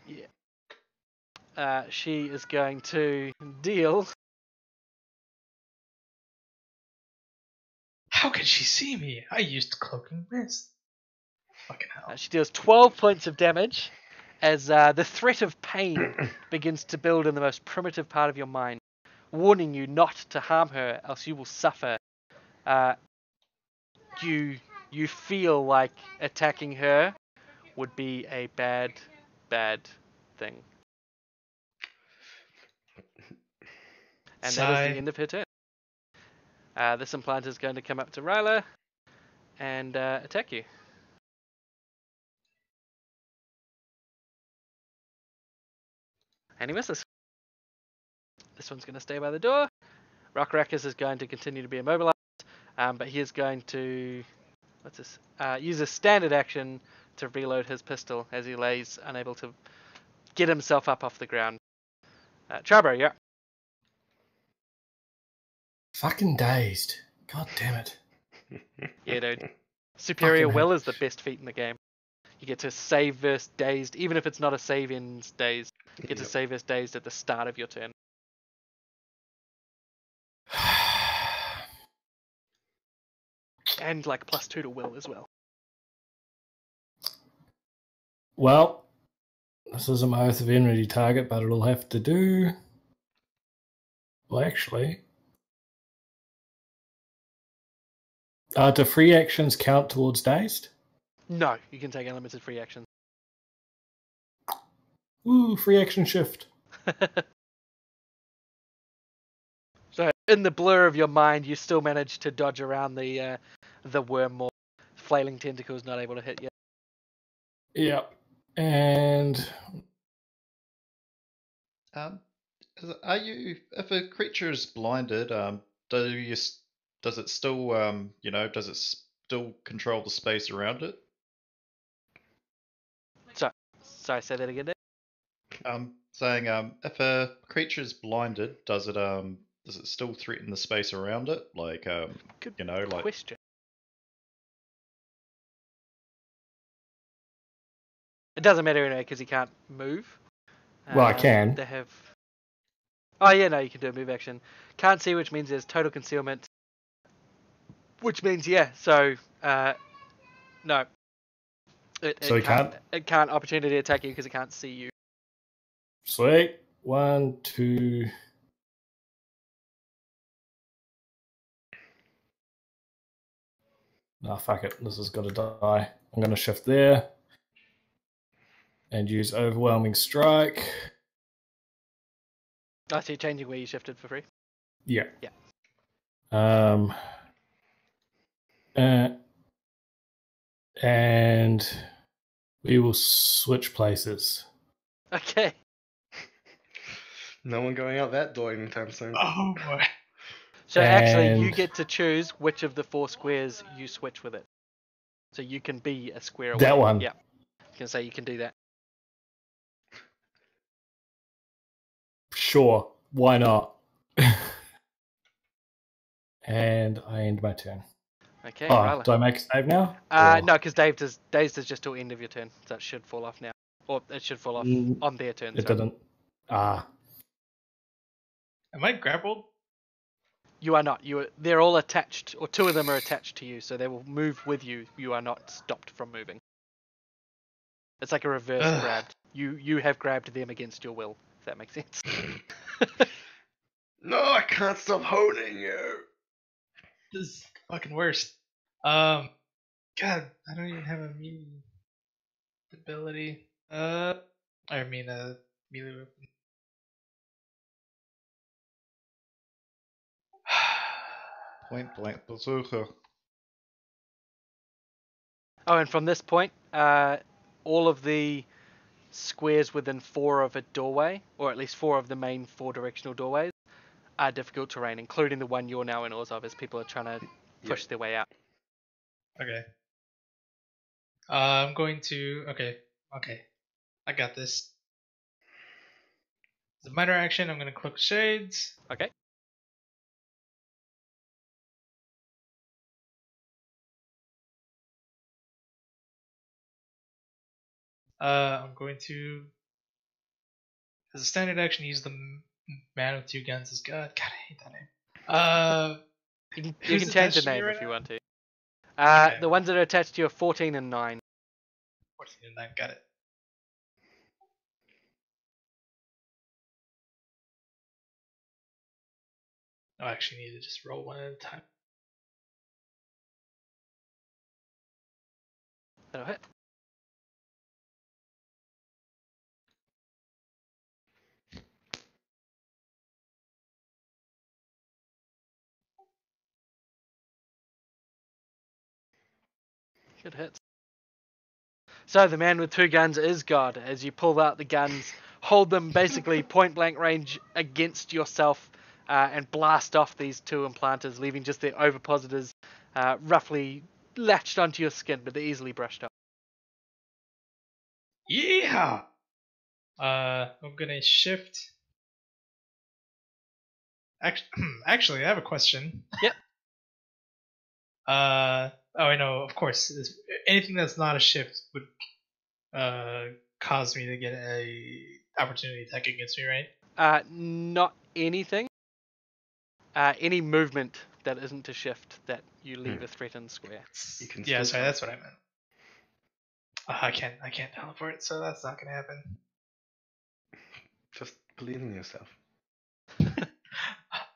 A: Yeah. She is going to deal.
C: How can she see me? I used cloaking mist. Fucking hell.
A: She deals 12 points of damage as the threat of pain begins to build in the most primitive part of your mind, warning you not to harm her, else you will suffer. You feel like attacking her would be a bad thing. And that is the end of her turn. This implant is going to come up to Ryla and attack you. And he misses. This one's going to stay by the door. Rockrakus is going to continue to be immobilized, but he is going to use a standard action to reload his pistol as he lays unable to get himself up off the ground. Charbro, yeah.
E: Fucking dazed. God damn it.
A: Yeah, dude. Superior
E: Fucking
A: will
E: hell.
A: is the best feat in the game. You get to save versus dazed, even if it's not a save in dazed. You get to save versus dazed at the start of your turn. And like +2 to will as well.
E: Well, this isn't my Oath of Enmity target, but it'll have to do. Well, actually. Do free actions count towards dazed?
A: No, you can take unlimited free action.
E: Ooh, free action shift.
A: So in the blur of your mind, you still manage to dodge around the worm more. Flailing tentacles not able to hit you.
E: Yep. And
D: Are you, if a creature is blinded, does it still, does it still control the space around it?
A: Sorry, say that again, Dave.
D: Saying, if a creature is blinded, does it still threaten the space around it? Like,
A: Good
D: like.
A: question. It doesn't matter anyway because he can't move.
E: Well, I can.
A: They have. Oh yeah, no, you can do a move action. Can't see, which means there's total concealment. Which means so no.
E: So he can't?
A: It can't opportunity attack you because it can't see you.
E: Sweet. 1, 2. Nah, fuck it. This has got to die. I'm going to shift there. And use Overwhelming Strike.
A: I see, changing where you shifted for free.
E: Yeah.
A: Yeah.
E: And we will switch places.
A: Okay.
B: No one going out that door anytime soon.
C: Oh boy.
A: So actually, you
E: And-
A: get to choose which of the 4 squares you switch with it. So you can be a square away.
E: That one.
A: Yeah. I can say you can do that.
E: Sure. Why not? And I end my turn.
A: Okay,
E: Oh,
A: Ryla.
E: do I make a save now? Or-
A: No, because dazed is just till end of your turn, so it should fall off now, or it should fall off on their turn.
E: It
A: sorry.
E: didn't.
C: Am I grappled?
A: You are not. They're all attached, or 2 of them are attached to you, so they will move with you. You are not stopped from moving. It's like a reverse
C: Ugh.
A: grab. You have grabbed them against your will. If that makes sense.
B: No, I can't stop holding you.
C: This is fucking worst. God, I don't even have a melee ability. I mean a melee weapon.
D: Point blank bazooka.
A: Oh, and from this point, all of the squares within 4 of a doorway, or at least 4 of the main 4 directional doorways, are difficult terrain, including the one you're now in Oz of, as people are trying to push their way out.
C: Okay. I'm going to. Okay. I got this. As a minor action, I'm going to cloak shades.
A: Okay.
C: I'm going to, as a standard action, use the man with 2 guns as God. God, I hate that name.
A: You
C: Who's
A: can change the
C: attached to me
A: name
C: right
A: if you
C: now?
A: want to.
C: Okay.
A: The ones that are attached to you are 14 and 9.
C: 14 and 9, got it. Oh, I actually need to just roll one at a time.
A: That'll hit. Good hits. So the man with 2 guns is God. As you pull out the guns, hold them basically point blank range against yourself, and blast off these 2 implanters, leaving just their ovipositors roughly latched onto your skin, but they're easily brushed off.
C: Yeah! I'm going to shift. Actually, I have a question.
A: Yep.
C: Oh, I know. Of course, anything that's not a shift would cause me to get a opportunity attack against me, right?
A: Not anything. Any movement that isn't a shift that you leave a threatened square.
B: You can
C: Yeah,
B: still
C: sorry, that's what I meant. I can't teleport, so that's not gonna happen.
B: just believe in yourself.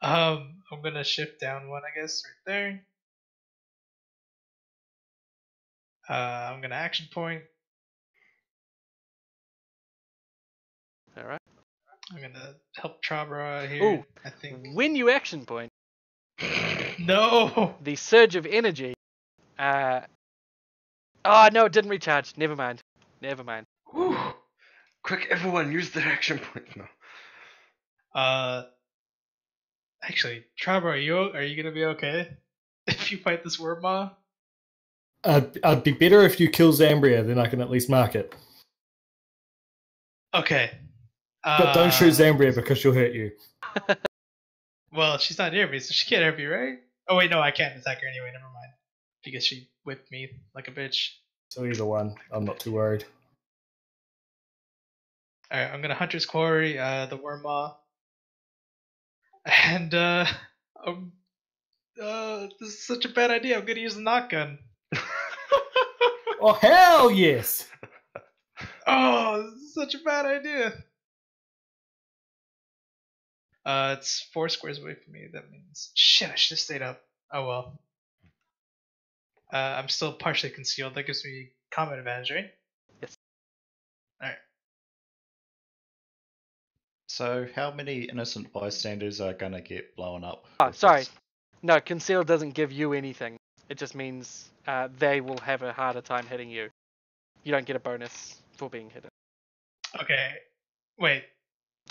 C: I'm gonna shift down 1, I guess, right there. I'm gonna action point.
A: Alright.
C: I'm gonna help Trabra here.
A: Ooh.
C: I think.
A: When you action point,
C: No.
A: the surge of energy. Oh no, it didn't recharge. Never mind.
B: Whew. Quick, everyone, use the action point now.
C: Actually, Trabra, are you gonna be okay if you fight this worm maw?
E: I'd be better if you kill Zambria, then I can at least mark it.
C: Okay.
E: But don't shoot Zambria because she'll hurt you.
C: Well, she's not near me, so she can't hurt me, right? Oh wait, no, I can't attack her anyway. Never mind, because she whipped me like a bitch.
E: So either one, I'm not too worried.
C: All right, I'm gonna Hunter's Quarry, the worm maw, and this is such a bad idea. I'm gonna use the knock gun.
E: Oh hell yes!
C: Oh, this is such a bad idea. It's 4 squares away from me. That means shit. I should have stayed up. Oh well. I'm still partially concealed. That gives me combat advantage, right?
A: Yes.
C: All right.
D: So, how many innocent bystanders are gonna get blown up?
A: Oh,
D: with
A: sorry.
D: this?
A: No, conceal doesn't give you anything. It just means they will have a harder time hitting you. You don't get a bonus for being hidden.
C: Okay. Wait.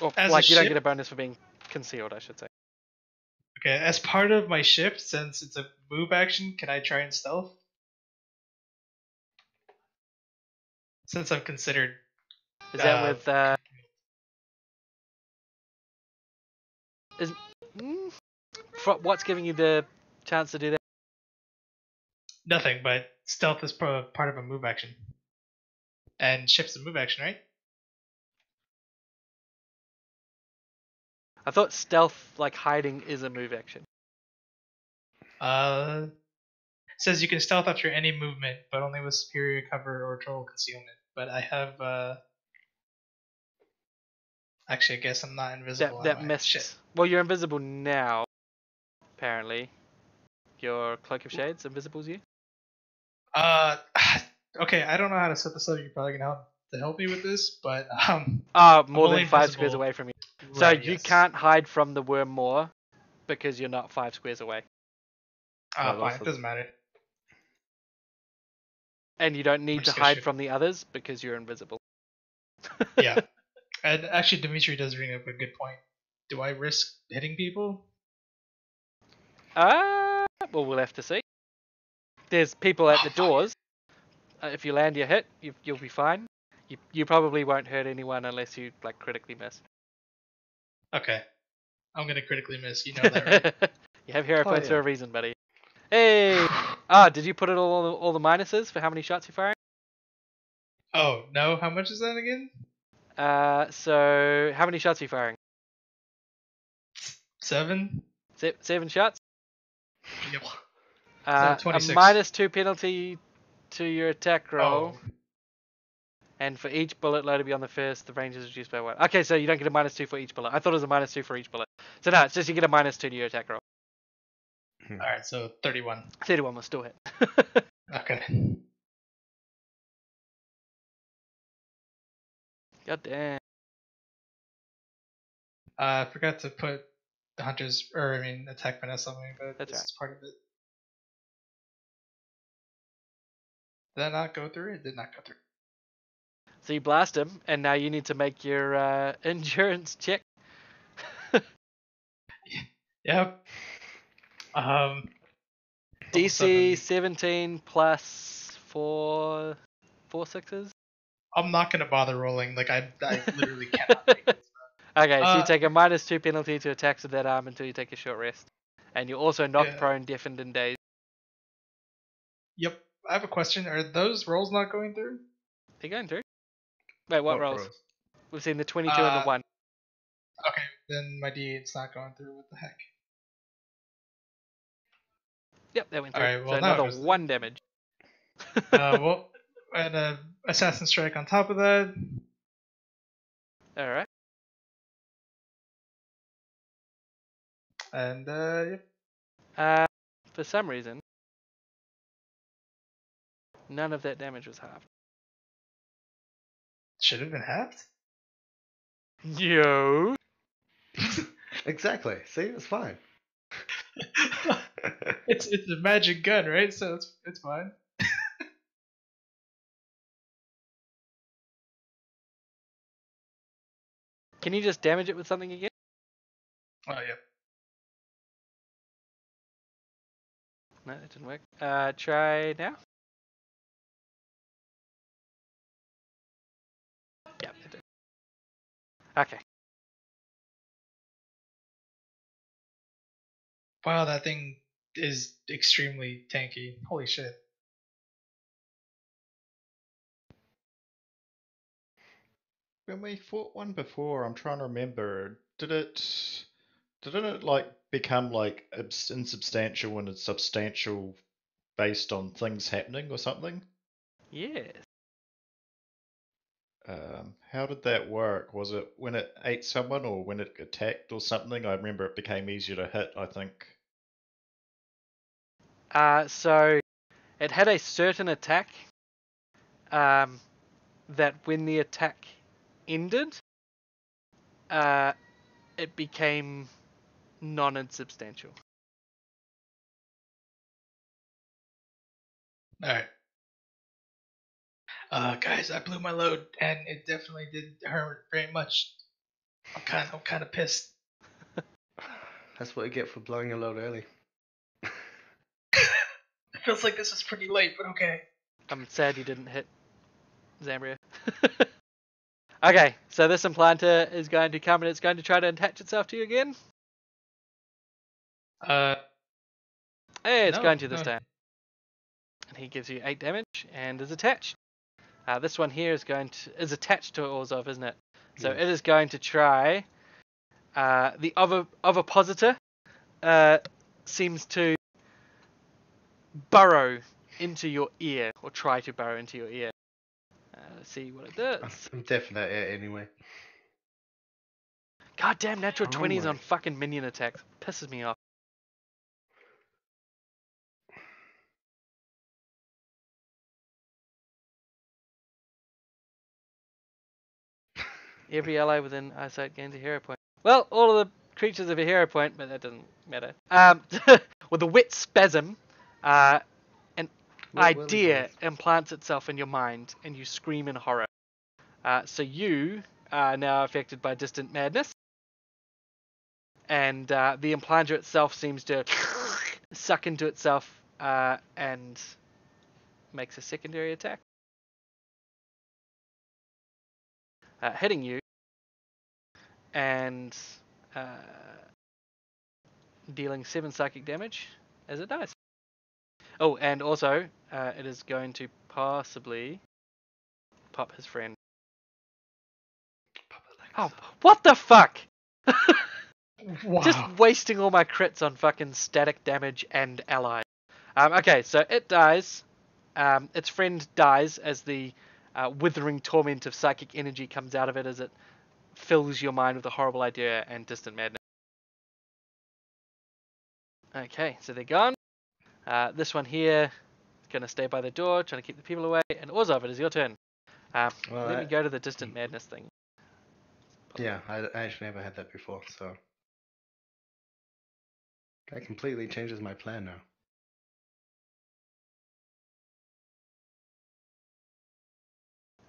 A: Or
C: As
A: like
C: a
A: you don't
C: ship?
A: get a bonus for being concealed, I should say.
C: Okay. As part of my shift, since it's a move action, can I try and stealth? Since I'm considered.
A: Is that with what's giving you the chance to do that?
C: Nothing, but stealth is part of a move action. And shift's a move action, right?
A: I thought stealth, like hiding, is a move action.
C: Says you can stealth after any movement, but only with superior cover or total concealment. But I have Actually, I guess I'm not invisible.
A: that
C: am I?
A: mist.
C: Shit.
A: Well, you're invisible now. Apparently, your cloak of shades invisibles you.
C: Okay, I don't know how to set this up. You're probably gonna help me with this, but
A: More
C: only
A: than 5 squares
C: invisible.
A: away from you. So
C: Right,
A: you
C: yes.
A: can't hide from the worm more because you're not 5 squares away,
B: But
C: Fine.
B: also-
C: It doesn't matter.
A: and you don't
C: I'm
A: need to
C: just gonna
A: hide
C: shoot.
A: from the others because you're invisible.
C: Yeah. And actually, Dimitri does bring up a good point. Do I risk hitting people?
A: Well, we'll have to see. There's people at
C: Oh,
A: the
C: fuck.
A: doors. If you land your hit, you'll be fine. You probably won't hurt anyone unless you like critically miss.
C: Okay. I'm gonna critically miss. You know that, right?
A: You have hero
B: Oh,
A: points for
B: yeah.
A: a reason, buddy. Hey! Did you put it all the minuses for how many shots you're firing?
C: Oh no! How much is that again?
A: So how many shots are you firing?
C: 7.
A: 7 shots.
C: Yep.
A: A
C: 26.
A: -2 penalty to your attack roll,
C: Oh.
A: and for each bullet loaded beyond the first, the range is reduced by 1. Okay, so you don't get a -2 for each bullet. I thought it was a -2 for each bullet. So no, it's just you get a -2 to your attack roll.
C: All right. So 31.
A: 31 will still hit.
C: Okay.
A: God damn.
C: I forgot to put the hunters, attack finesse on me, but
A: That's
C: this
A: right.
C: is part of it. Did that not go through? It did not go through.
A: So you blast him, and now you need to make your endurance check.
C: Yep.
A: DC
C: 7.
A: 17 plus 4 6s.
C: I'm not gonna bother rolling. Like I literally cannot make this.
A: Okay, so you
C: Uh,
A: take a -2 penalty to attacks with that arm until you take a short rest. And you're also knocked
C: Yeah.
A: prone, deafened, and dazed.
C: Yep. I have a question. Are those rolls not going through?
A: They're going through. Wait, what rolls? We've seen the 22 and the 1.
C: Okay, then my D8's not going through. What the heck?
A: Yep, that went through.
C: Alright, well,
A: so
C: now it
A: another
C: goes through.
A: 1 damage.
C: Well, and a assassin strike on top of that.
A: Alright.
C: And yep.
A: For some reason, none of that damage was halved.
C: Should have been halved.
A: Yo!
B: Exactly. See, it's fine.
C: it's a magic gun, right? So it's fine.
A: Can you just damage it with something again?
C: Oh yeah.
A: No, that didn't work. Try now. Yeah, it did. Okay.
C: Wow, that thing is extremely tanky. Holy shit.
D: When we fought one before, I'm trying to remember. Didn't it like become like insubstantial and it's substantial based on things happening or something?
A: Yes.
D: How did that work? Was it when it ate someone or when it attacked or something? I remember it became easier to hit, I think.
A: So it had a certain attack that when the attack ended, it became non-insubstantial.
C: Alright. Guys, I blew my load and it definitely didn't hurt very much. I'm kind of pissed.
B: That's what you get for blowing your load early.
C: It feels like this is pretty late, but okay.
A: I'm sad you didn't hit Zambria. Okay, so this implanter is going to come and it's going to try to attach itself to you again.
C: Hey,
A: Hey, it's going to this time. And he gives you 8 damage and is attached. This one here is attached to Orzhov, isn't it? So
B: Yes.
A: it is going to try. The ovipositor seems to burrow into your ear, or try to burrow into your ear. Let's see what it does.
B: I'm definitely at it anyway.
A: God damn, natural
B: Oh
A: 20s
B: my.
A: on fucking minion attacks. Pisses me off. Every ally within eyesight gains a hero point. Well, all of the creatures have a hero point, but that doesn't matter. With a wet spasm, an
B: Wet Willy
A: idea
B: boys.
A: implants itself in your mind, and you scream in horror. So you are now affected by distant madness, and the implanter itself seems to suck into itself and makes a secondary attack, hitting you and dealing 7 psychic damage as it dies. Oh, and also it is going to possibly pop his friend. Oh, what the fuck?
C: Wow.
A: Just wasting all my crits on fucking static damage and allies. Okay, so it dies. Its friend dies as the withering torment of psychic energy comes out of it as it fills your mind with a horrible idea and distant madness. Okay, so they're gone. This one here is going to stay by the door, trying to keep the people away. And Orzhov, it is your turn.
B: Well,
A: Let me go to the distant madness thing.
B: Yeah, I actually never had that before, so that completely changes my plan now.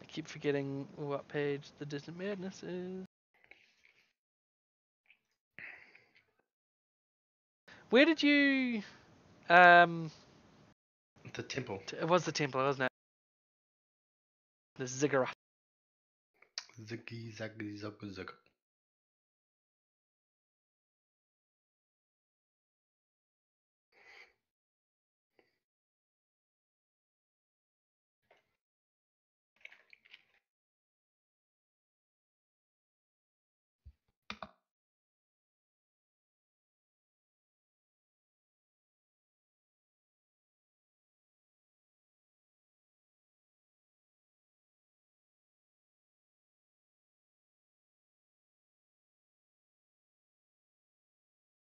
A: I keep forgetting what page the distant madness is. Where did you...
B: The temple.
A: It was the temple, wasn't it? The ziggurat.
B: Ziggy zaggy zugga zugga.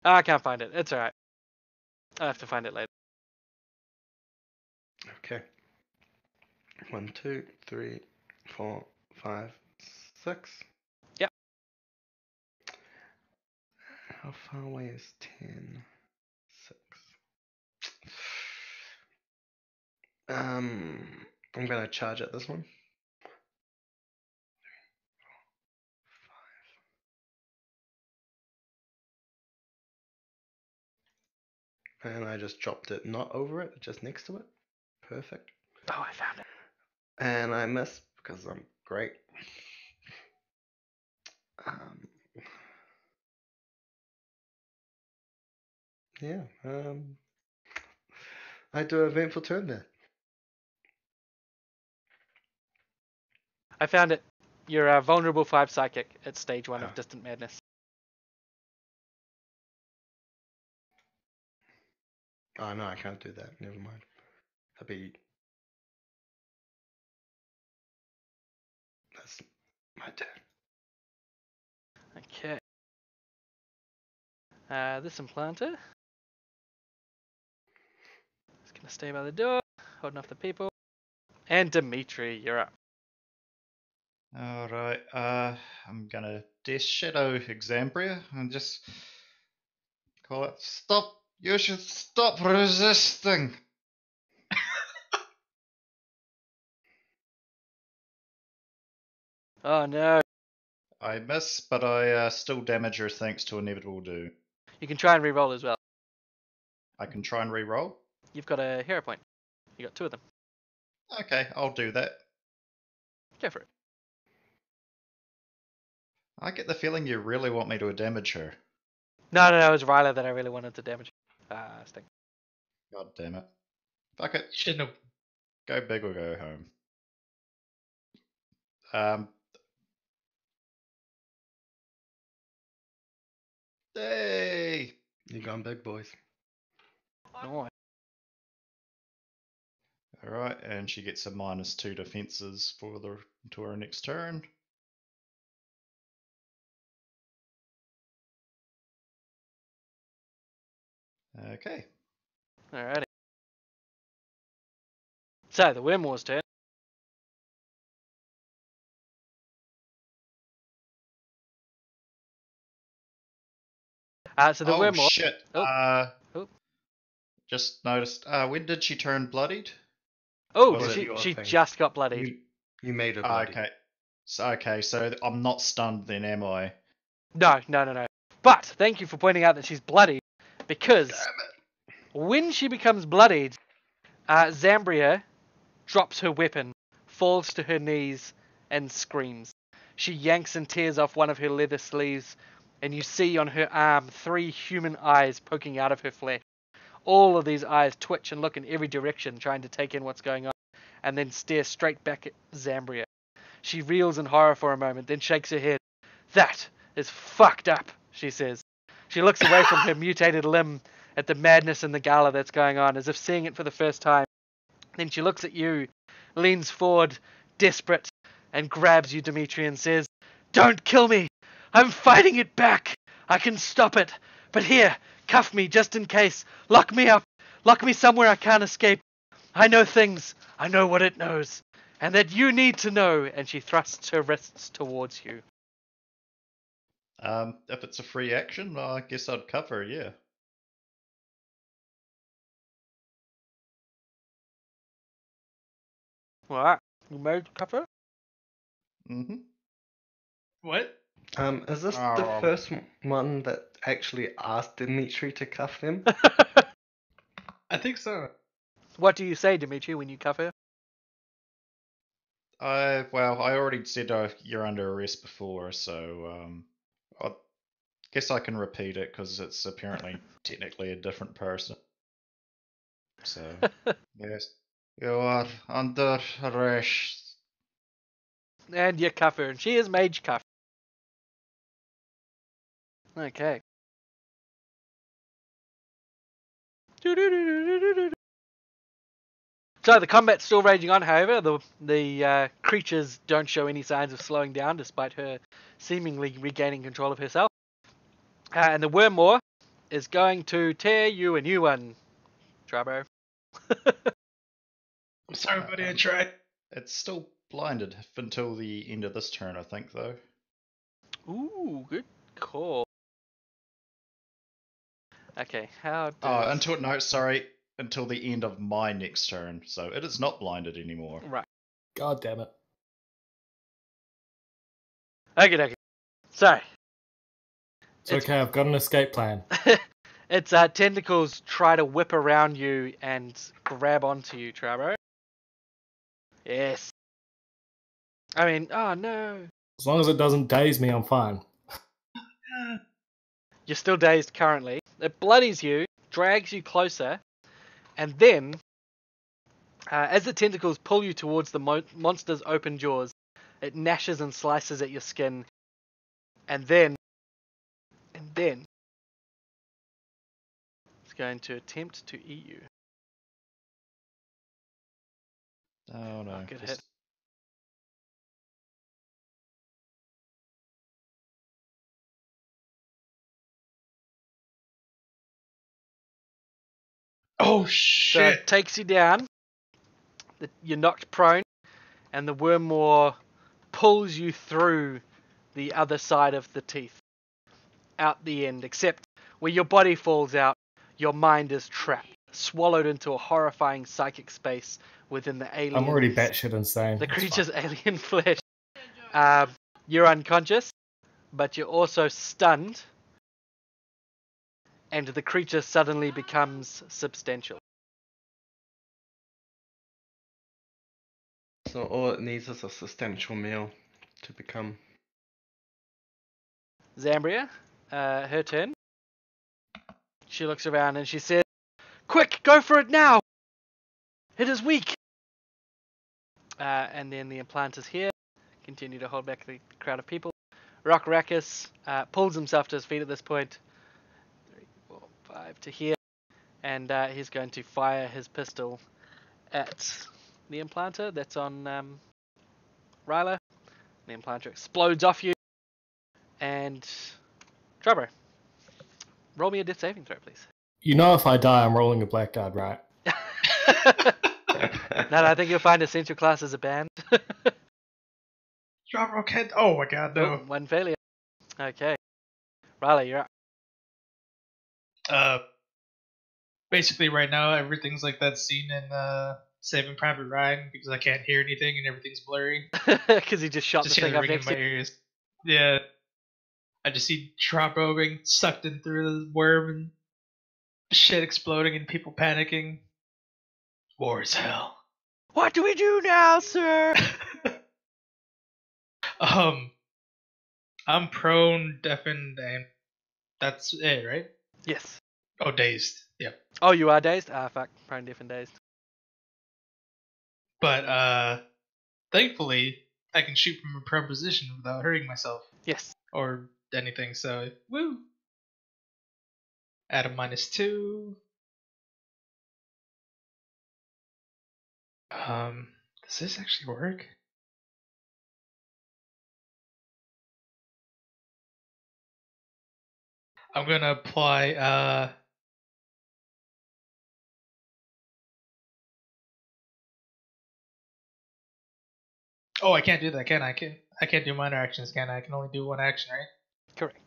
A: Oh, I can't find it. It's alright. I'll have to find it later.
B: Okay. 1, 2, 3, 4, 5, 6.
A: Yep.
B: How far away is 10? 6. I'm gonna charge at this one. 5. And I just dropped it not over it, just next to it. Perfect.
A: Oh, I found it.
B: And I miss because I'm great. Um, yeah. I do an eventful turn there.
A: I found it. You're a vulnerable 5 psychic at stage 1 of
B: Oh.
A: distant madness.
B: Oh no, I can't do that. Never mind. That'd be. That's my turn.
A: Okay. This implanter is going to stay by the door, holding off the people. And Dimitri, you're up.
D: Alright, I'm gonna Death Shadow Exambria and just call it, stop! You should stop resisting!
A: Oh no.
D: I miss, but I still damage her thanks to Inevitable Do.
A: You can try and re-roll as well.
D: I can try and re-roll?
A: You've got a hero point. You got 2 of them.
D: Okay, I'll do that.
A: Go for it.
D: I get the feeling you really want me to damage her.
A: No, it was Ryla that I really wanted to damage. Sting.
D: God damn it. Fuck it.
C: Shouldn't have.
D: Go big or go home. Hey!
B: You gone big, boys.
A: No.
D: Alright, and she gets a -2 defenses for to her next turn. Okay.
A: Alrighty. So, the Wormmore's turn. So the
D: Oh
A: Wormmore...
D: shit.
A: Oh.
D: Just noticed. When did she turn bloodied?
A: Oh,
B: Was it
A: she,
B: your
A: she
B: thing?
A: just got bloodied.
B: You made her bloody.
D: Okay. So I'm not stunned then, am I?
A: No. But, thank you for pointing out that she's bloodied, because when she becomes bloodied, Zambria drops her weapon, falls to her knees, and screams. She yanks and tears off one of her leather sleeves, and you see on her arm 3 human eyes poking out of her flesh. All of these eyes twitch and look in every direction, trying to take in what's going on, and then stare straight back at Zambria. She reels in horror for a moment, then shakes her head. That is fucked up, she says. She looks away from her mutated limb at the madness in the Gala that's going on, as if seeing it for the first time. Then she looks at you, leans forward, desperate, and grabs you, Dimitri, and says, "Don't kill me! I'm fighting it back! I can stop it! But here, cuff me just in case! Lock me up! Lock me somewhere I can't escape! I know things! I know what it knows! And that you need to know!" And she thrusts her wrists towards you.
D: If it's a free action, well, I guess I'd cover, yeah.
A: Alright, you made cover?
D: Mm-hmm.
C: What?
B: Is this the first one that actually asked Dimitri to cuff them?
C: I think so.
A: What do you say, Dimitri, when you cuff her?
D: I already said you're under arrest before, so I guess I can repeat it because it's apparently technically a different person. So yes, you are under arrest.
A: And you cuff her, and she is mage cuff. Okay. So the combat's still raging on, however. The creatures don't show any signs of slowing down, despite her seemingly regaining control of herself. And the Wormmore is going to tear you a new one, Trabo.
C: I'm sorry, buddy. I tried.
D: It's still blinded until the end of this turn, I think, though.
A: Ooh, good call. Okay, how does...
D: until the end of my next turn, so it is not blinded anymore.
A: Right.
E: God damn it.
A: Okay. So,
E: It's okay, I've got an escape plan.
A: its tentacles try to whip around you and grab onto you, Trabo. Yes. I mean, oh no.
E: As long as it doesn't daze me, I'm fine.
A: You're still dazed currently. It bloodies you, drags you closer, and then, as the tentacles pull you towards the monster's open jaws, it gnashes and slices at your skin, and then, it's going to attempt to eat you.
D: Oh no.
A: Good hit.
C: Oh
A: So
C: shit!
A: it takes you down, you're knocked prone, and the Wormmore pulls you through the other side of the teeth, out the end, except where your body falls out, your mind is trapped, swallowed into a horrifying psychic space within the alien.
E: I'm already batshit insane.
A: The
E: It's
A: creature's
E: fine.
A: alien flesh. You're unconscious, but you're also stunned, and the creature suddenly becomes substantial.
B: So all it needs is a substantial meal to become.
A: Zambria, her turn. She looks around and she says, "Quick, go for it now! It is weak!" And then the implanters here continue to hold back the crowd of people. Rockrakus pulls himself to his feet at this point. 3, 4, 5 to here. And he's going to fire his pistol at the implanter that's on Ryla. The implanter explodes off you. And Trubber, roll me a death saving throw, please.
E: You know, if I die, I'm rolling a blackguard, right?
A: No, I think you'll find essential class as a band.
C: Drop rocket. Oh my god,
A: Oh,
C: no.
A: one failure. Okay. Riley, you're
C: Basically right now everything's like that scene in Saving Private Ryan because I can't hear anything and everything's blurry.
A: up. Because he just shot
C: Just
A: the
C: hear
A: thing
C: the
A: up
C: ring in
A: next
C: my
A: to you.
C: ears. Yeah. I just see Tropo being sucked in through the worm and shit exploding and people panicking. War is hell.
A: What do we do now, sir?
C: I'm prone, deafened, and that's it, right?
A: Yes.
C: Oh, dazed. Yeah.
A: Oh, you are dazed? Ah, fuck. Prone, deaf, and dazed.
C: But thankfully I can shoot from a prone position without hurting myself
A: Yes.
C: or anything. So woo. Add a -2. Does this actually work? I'm gonna apply Oh, I can't do that, can I? I can't do minor actions, can I? I can only do one action, right?
A: Correct.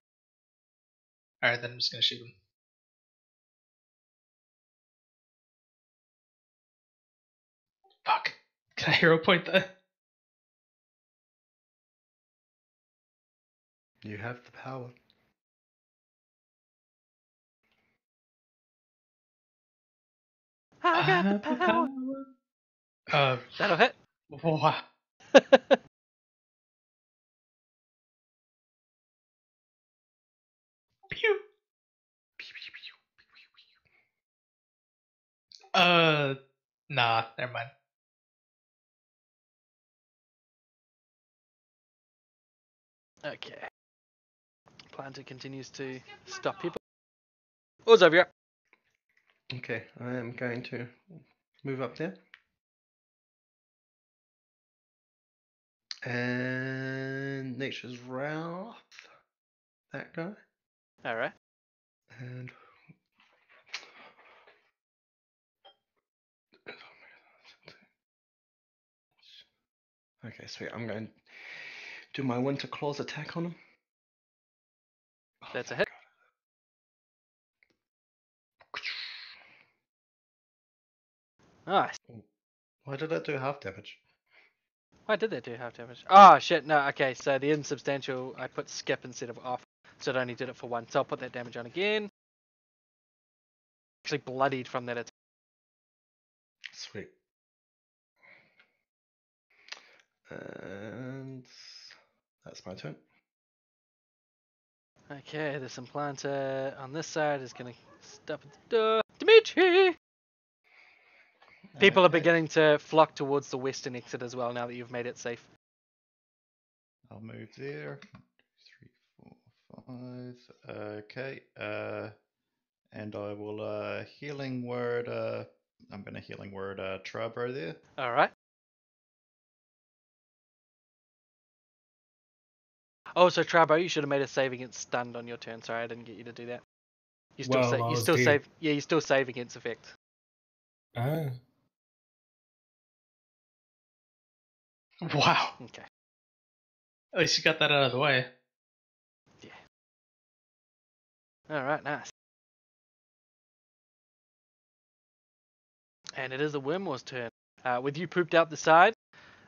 C: Alright, then I'm just gonna shoot him. Fuck. Can I hero point that?
B: You have the power.
A: I got the power. That'll hit.
C: Wow. Pew. Nah, never mind.
A: Okay. Planter continues to stop people. Orzov, you're up.
B: Okay, I am going to move up there. And Nature's Wrath. That guy.
A: Alright.
B: And okay, sweet. I'm going to do my Winter Claws attack on him.
A: That's a hit. Nice.
B: Why did that do half damage?
A: Why did that do half damage? Oh, shit. No, okay. So the insubstantial, I put skip instead of off. So it only did it for one. So I'll put that damage on again. Actually bloodied from that attack.
B: Sweet. And that's my turn.
A: Okay, this implanter on this side is going to stop at the door. Dimitri! People are
D: Okay.
A: beginning to flock towards the western exit as well now that you've made it safe.
D: I'll move there. 3, 4, 5. Okay. And I will healing word. I'm gonna healing word Trabro there.
A: Alright. Oh, so Trabo, you should have made a save against stunned on your turn. Sorry, I didn't get you to do that. You still
E: Well, I
A: you
E: was
A: still
E: dead.
A: save. Yeah, you still save against effect.
E: Ah.
C: Wow.
A: Okay.
C: At least you got that out of the way.
A: Alright, nice. And it is a Wormwall's turn. With you pooped out the side,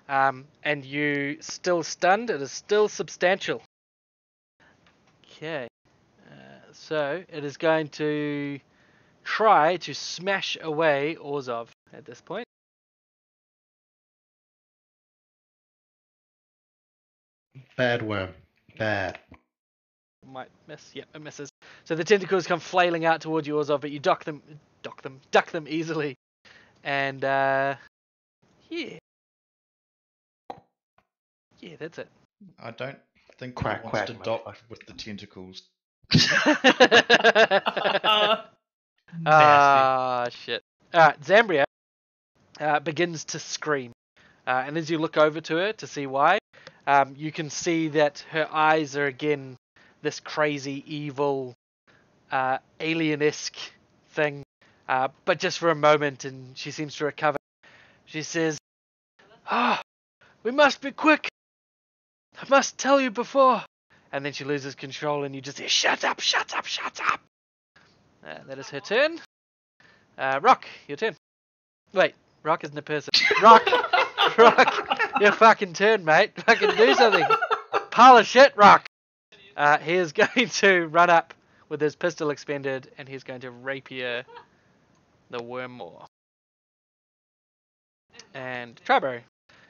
A: and you still stunned, it is still substantial. Okay. So it is going to try to smash away Orzov at this point.
B: Bad worm. Bad.
A: Might miss. Yep, it misses. So the tentacles come flailing out towards you, Orzov, but you duck them easily. And yeah. Yeah, that's it.
D: I don't think
B: Quack,
D: he wants
B: quack,
D: to
B: motherfucker.
D: dock with the tentacles.
C: Nasty.
A: Ah, shit. Alright, Zambria begins to scream. And as you look over to her to see why, you can see that her eyes are again this crazy, evil, alien-esque thing, but just for a moment, and she seems to recover. She says, we must be quick. I must tell you before. And then she loses control, and you just hear, shut up, shut up, shut up. That is her turn. Rock, your turn. Wait, Rock isn't a person. Rock, your fucking turn, mate. Fucking do something. Pile of shit, Rock. He is going to run up with his pistol expended, and he's going to rapier the Wormmaw. And Trabo,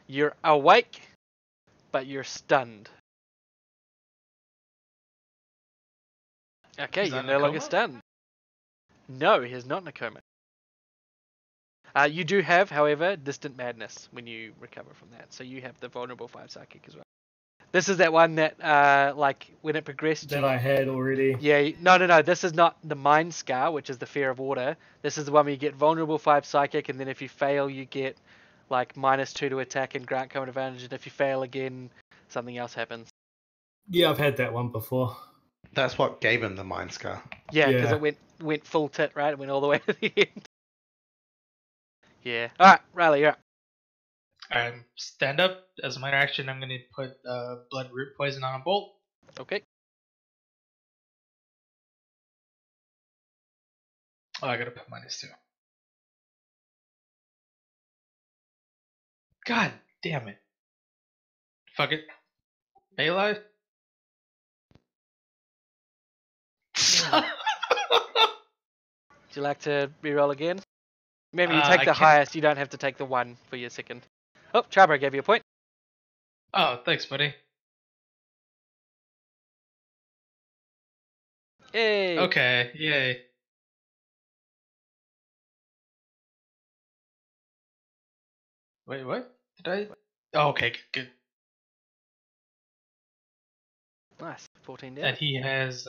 A: you're awake, but you're stunned. Okay,
C: He's
A: you're
C: not in
A: no
C: a
A: longer
C: coma?
A: stunned. No, he's not in a coma. You do have, however, Distant Madness when you recover from that, so you have the Vulnerable 5 Psychic as well. This is that one that, like, when it progressed...
E: That I had already.
A: Yeah, no, this is not the Mind Scar, which is the Fear of Water. This is the one where you get Vulnerable 5 Psychic, and then if you fail, you get, like, -2 to attack and grant combat advantage, and if you fail again, something else happens.
E: Yeah, I've had that one before.
B: That's what gave him the Mind Scar.
A: Yeah, because
E: Yeah.
A: it went full tit, right? It went all the way to the end. Yeah. Alright, Riley, you're up.
C: Stand up. As a minor action, I'm going to put blood root poison on a bolt.
A: Okay.
C: Oh, I gotta put -2. God damn it. Fuck it. Alive?
A: Would you like to reroll again? Remember, you
C: I
A: take the
C: can't-
A: highest, you don't have to take the 1 for your second. Oh, Trabo gave you a point.
C: Oh, thanks, buddy.
A: Yay!
C: Okay, yay. Wait, what? Did I? Oh, okay, good.
A: Nice. 14
C: And
A: damage.
C: he has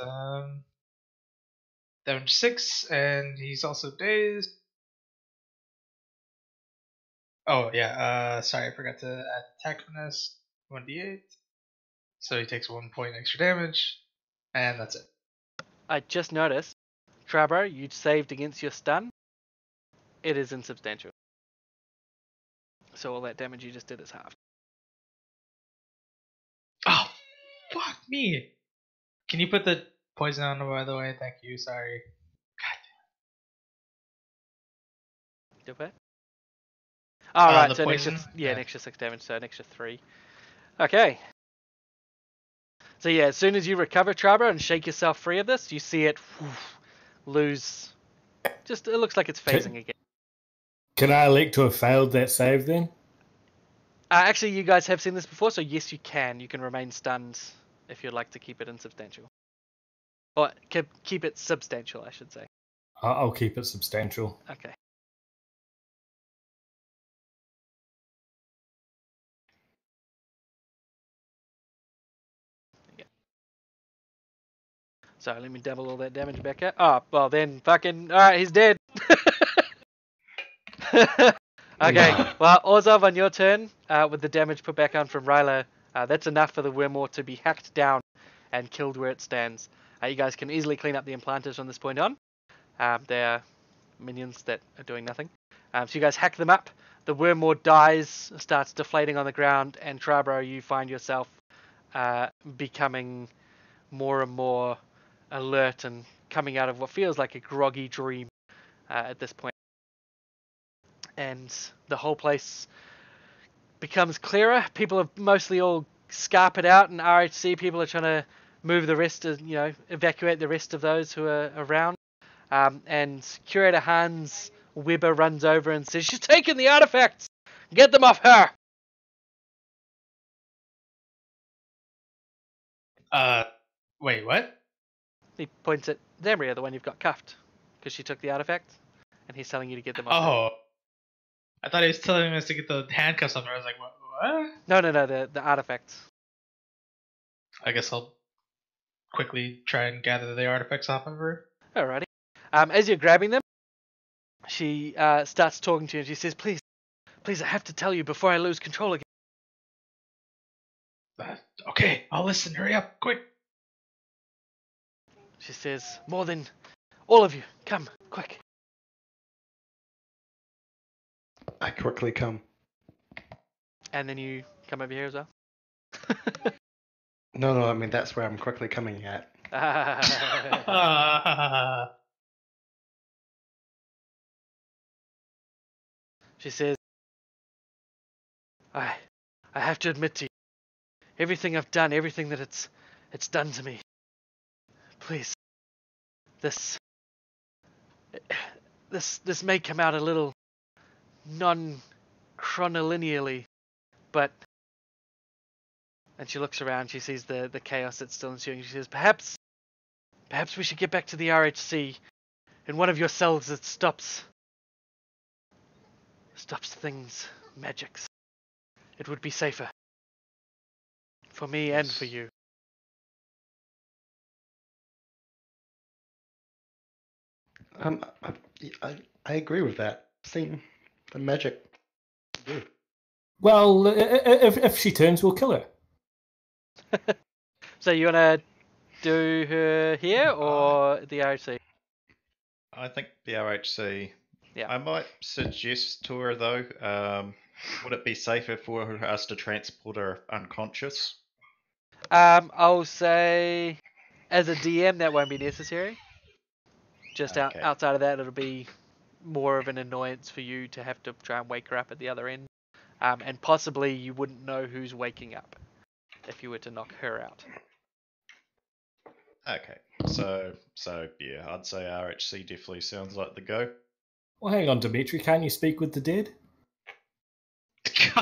C: damage 6, and he's also dazed. Oh yeah, sorry, I forgot to add attack finesse 1d8. So he takes 1 point extra damage, and that's it.
A: I just noticed, Trabo, you saved against your stun. It is insubstantial. So all that damage you just did is halved.
C: Oh, fuck me! Can you put the poison on, by the way? Thank you, sorry.
A: Do that? Oh, right,
C: the
A: so an
C: poison?
A: extra,
C: Yeah.
A: an extra 6 damage, so an extra 3. Okay. So yeah, as soon as you recover, Trabo, and shake yourself free of this, you see it lose. Just, it looks like it's phasing again.
E: Can I elect to have failed that save then?
A: Actually, you guys have seen this before, so yes, you can. You can remain stunned if you'd like to keep it insubstantial. Or keep it substantial, I should say.
E: I'll keep it substantial.
A: Okay. So let me double all that damage back up. Oh, well then, fucking, alright, he's dead. Okay, well, Orzov, on your turn, with the damage put back on from Ryla, that's enough for the Wormmaw to be hacked down and killed where it stands. You guys can easily clean up the implanters from this point on. They're minions that are doing nothing. So you guys hack them up. The Wormmaw dies, starts deflating on the ground, and Trabro, you find yourself becoming more and more alert and coming out of what feels like a groggy dream at this point. And the whole place becomes clearer. People have mostly all scarpered out, and RHC people are trying to move the rest of, evacuate the rest of those who are around. And Curator Hans Weber runs over and says, "She's taken the artifacts! Get them off her!"
C: Wait, what?
A: He points at Zambria, the one you've got cuffed, because she took the artifacts, and he's telling you to get them off her.
C: Oh. I thought he was telling us to get the handcuffs off her. I was like, what?
A: No, the artifacts.
C: I guess I'll quickly try and gather the artifacts off of her.
A: Alrighty. As you're grabbing them, she starts talking to you, and she says, please, I have to tell you before I lose control again.
C: Okay, I'll listen. Hurry up, quick.
A: She says, more than all of you, come, quick.
B: I quickly come.
A: And then you come over here as well.
B: No, I mean that's where I'm quickly coming at.
A: She says, I have to admit to you, everything I've done, everything that it's done to me. Please, this may come out a little non-chronolinearly, but... And she looks around, she sees the chaos that's still ensuing. She says, perhaps we should get back to the RHC in one of your cells that stops things, magics. It would be safer. For me and for you.
B: I agree with that. See, the magic. Good.
E: Well, if she turns, we'll kill her.
A: So you want to do her here or the RHC?
D: I think the RHC.
A: Yeah.
D: I might suggest to her though. Would it be safer for us to transport her unconscious?
A: I'll say, as a DM, that won't be necessary. Just
D: Okay.
A: outside of that, it'll be more of an annoyance for you to have to try and wake her up at the other end. And possibly you wouldn't know who's waking up if you were to knock her out.
D: Okay. So yeah, I'd say RHC definitely sounds like the go.
E: Well, hang on, Dimitri. Can't you speak with the dead?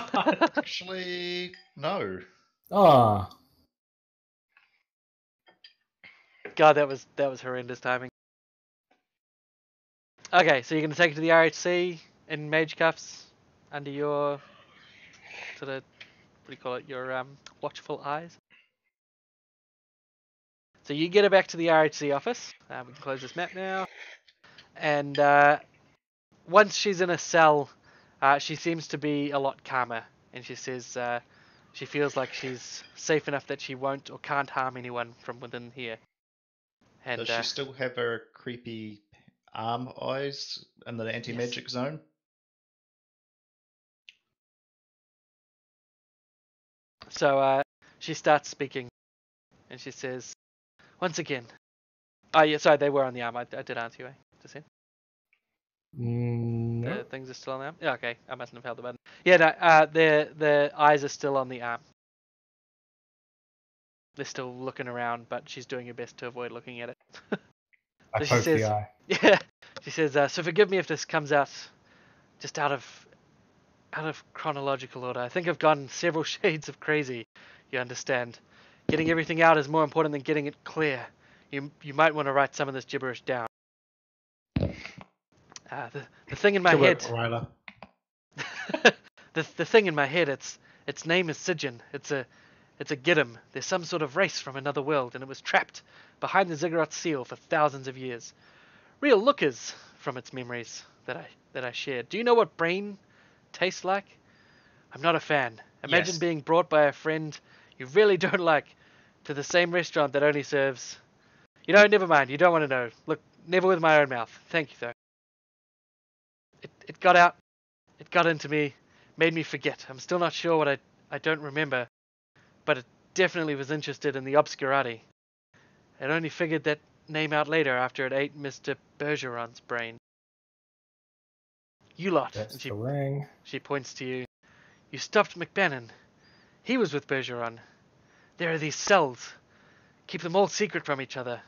D: Actually, no.
E: Ah,
A: God, that was horrendous timing. Okay, so you're going to take it to the RHC in mage cuffs under your sort of, what do you call it, your watchful eyes. So you get her back to the RHC office. We can close this map now. And once she's in a cell, she seems to be a lot calmer. And she says she feels like she's safe enough that she won't or can't harm anyone from within here. And
D: Does she still have her creepy arm eyes in the anti-magic zone?
A: So she starts speaking. And she says, once again... Oh, yeah, sorry, they were on the arm. I did answer you, just then.
E: no.
A: The things are still on the arm? Yeah, okay. I mustn't have held the button. Yeah, no, the eyes are still on the arm. They're still looking around, but she's doing her best to avoid looking at it.
E: I
A: So
E: poke the eye.
A: Yeah, she says, so forgive me if this comes out just out of chronological order. I think I've gone several shades of crazy, you understand. Getting everything out is more important than getting it clear. You might want to write some of this gibberish down. The thing in my head...
B: Ryla.
A: the thing in my head, its name is Sigyn. It's a Giddim. There's some sort of race from another world, and it was trapped behind the Ziggurat seal for thousands of years. Real lookers from its memories that I shared. Do you know what brain tastes like? I'm not a fan. Imagine
B: Yes.
A: being brought by a friend you really don't like to the same restaurant that only serves... You know, never mind. You don't want to know. Look, never with my own mouth. Thank you, though. It got out. It got into me. Made me forget. I'm still not sure what I don't remember. But it definitely was interested in the obscurati. It only figured that name out later after it ate Mr. Bergeron's brain. You lot.
E: That's
A: And
E: the ring.
A: she points to you. You stopped McBannon. He was with Bergeron. There are these cells. Keep them all secret from each other.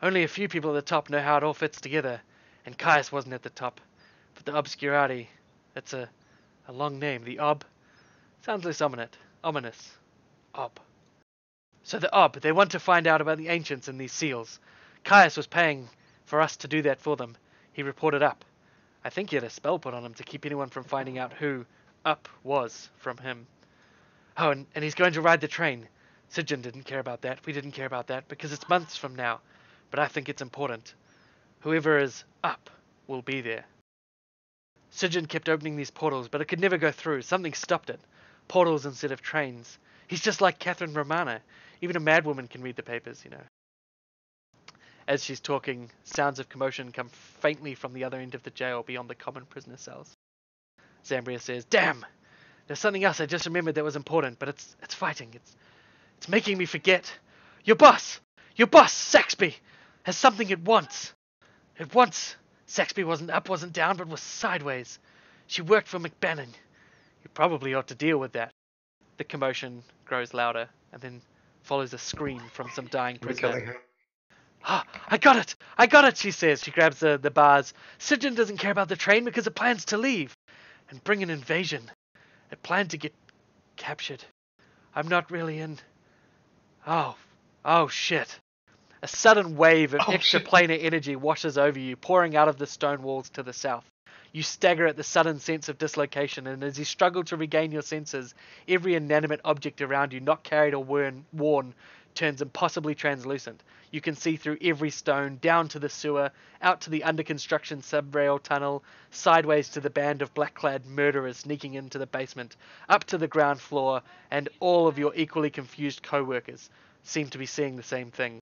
A: Only a few people at the top know how it all fits together. And Caius wasn't at the top. But the obscurati, that's a long name. The Ob. Sounds less ominous. Ob. So the Ob, they want to find out about the ancients and these seals. Caius was paying for us to do that for them. He reported up. I think he had a spell put on him to keep anyone from finding out who Up was from him. Oh, and he's going to ride the train. Sigyn didn't care about that. We didn't care about that because it's months from now. But I think it's important. Whoever is Up will be there. Sigyn kept opening these portals, but it could never go through. Something stopped it. Portals instead of trains. He's just like Catherine Romana. Even a madwoman can read the papers, you know. As she's talking, sounds of commotion come faintly from the other end of the jail beyond the common prisoner cells. Zambria says, "Damn! There's something else I just remembered that was important, but it's fighting. It's making me forget. Your boss, Saxby, has something it wants. It wants. Saxby wasn't up, wasn't down, but was sideways. She worked for McBannon. You probably ought to deal with that." The commotion grows louder, and then follows a scream from some dying
B: We're killing
A: prisoner.
B: her.
A: "Ah, I got it, she says. She grabs the bars. "Sidgen doesn't care about the train because it plans to leave and bring an invasion. It planned to get captured. I'm not really in. Oh shit." A sudden wave of extraplanar energy washes over you, pouring out of the stone walls to the south. You stagger at the sudden sense of dislocation, and as you struggle to regain your senses, every inanimate object around you, not carried or worn, turns impossibly translucent. You can see through every stone, down to the sewer, out to the under-construction sub-rail tunnel, sideways to the band of black-clad murderers sneaking into the basement, up to the ground floor, and all of your equally confused co-workers seem to be seeing the same thing.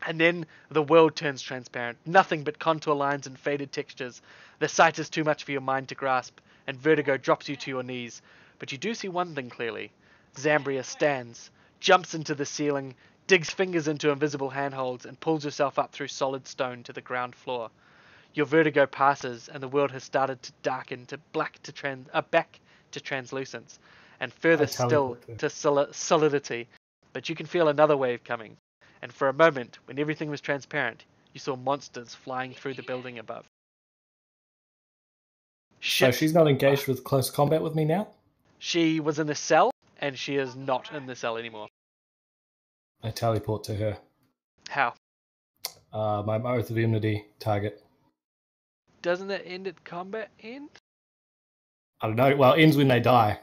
A: And then the world turns transparent. Nothing but contour lines and faded textures. The sight is too much for your mind to grasp, and vertigo drops you to your knees. But you do see one thing clearly. Zambria stands, jumps into the ceiling, digs fingers into invisible handholds, and pulls herself up through solid stone to the ground floor. Your vertigo passes, and the world has started to darken to black to back to translucence, and further
E: I
A: still
E: teleport
A: to solidity. But you can feel another wave coming. And for a moment, when everything was transparent, you saw monsters flying through the building above.
E: So
A: Shit.
E: she's not engaged with close combat with me now?
A: She was in the cell, and she is not in the cell anymore.
E: I teleport to her.
A: How?
E: My Oath of Enmity target.
A: Doesn't that end at combat end?
E: I don't know. Well, it ends when they die.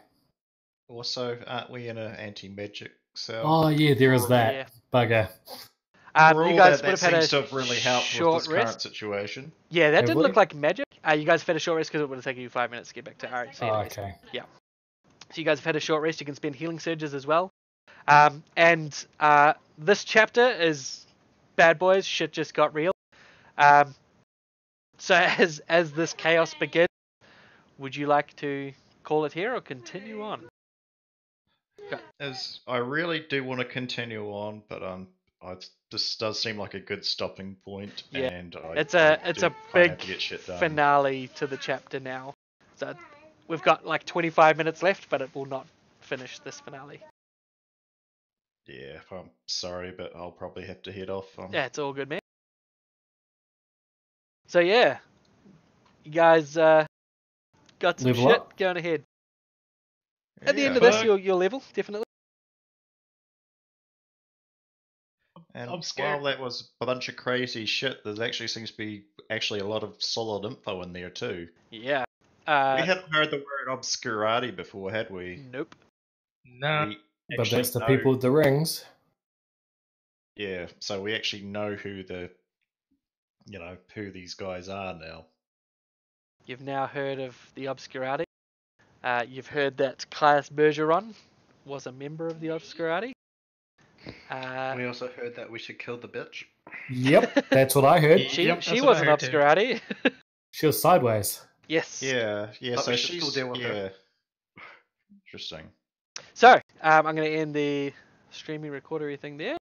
D: Also, aren't we in an anti-magic cell?
E: Oh, yeah, there is that.
A: Yeah.
E: Bugger.
D: For
A: You
D: all
A: guys
D: that
A: would have had
D: seems to
A: a
D: have really helped with
A: short
D: this
A: rest.
D: current situation.
A: Yeah, that
E: Have
A: didn't
E: we?
A: look like magic. You guys have had a short rest because it would have taken you 5 minutes to get back to RHC.
E: Oh,
A: anyways.
E: okay.
A: So you guys have had a short rest. You can spend healing surges as well. And this chapter is bad boys. Shit just got real. So as this chaos begins, would you like to call it here or continue on?
D: As I really do want to continue on, but this does seem like a good stopping point.
A: Yeah,
D: And
A: It's
D: I
A: a
D: do kinda
A: big
D: have to get shit done.
A: finale to the chapter now. So we've got like 25 minutes left, but it will not finish this finale.
D: Yeah, I'm sorry, but I'll probably have to head off.
A: Yeah, it's all good, man. So yeah, you guys got some
E: Level
A: shit
E: up.
A: going ahead. At the end
D: Yeah.
A: of this, you'll level, definitely.
D: And
C: I'm scared.
D: while that was a bunch of crazy shit, there actually seems to be actually a lot of solid info in there too.
A: Yeah.
D: We hadn't heard the word obscurati before, had we?
A: Nope.
C: No.
D: We
E: But
D: actually
E: that's the
D: know-
E: people with the rings.
D: Yeah, so we actually know who who these guys are now.
A: You've now heard of the Obscurati. You've heard that Caius Bergeron was a member of the Obscurati.
B: We also heard that we should kill the bitch.
E: Yep, that's what I heard.
A: She
C: Yep,
A: she
C: that's what
A: was
C: I
A: an
C: heard too.
A: Obscurati.
E: She was sideways.
A: Yes.
D: Yeah,
B: But
D: so
B: we should still
D: she's
B: deal with her.
D: Interesting.
A: So I'm going to end the streaming recordery thing there.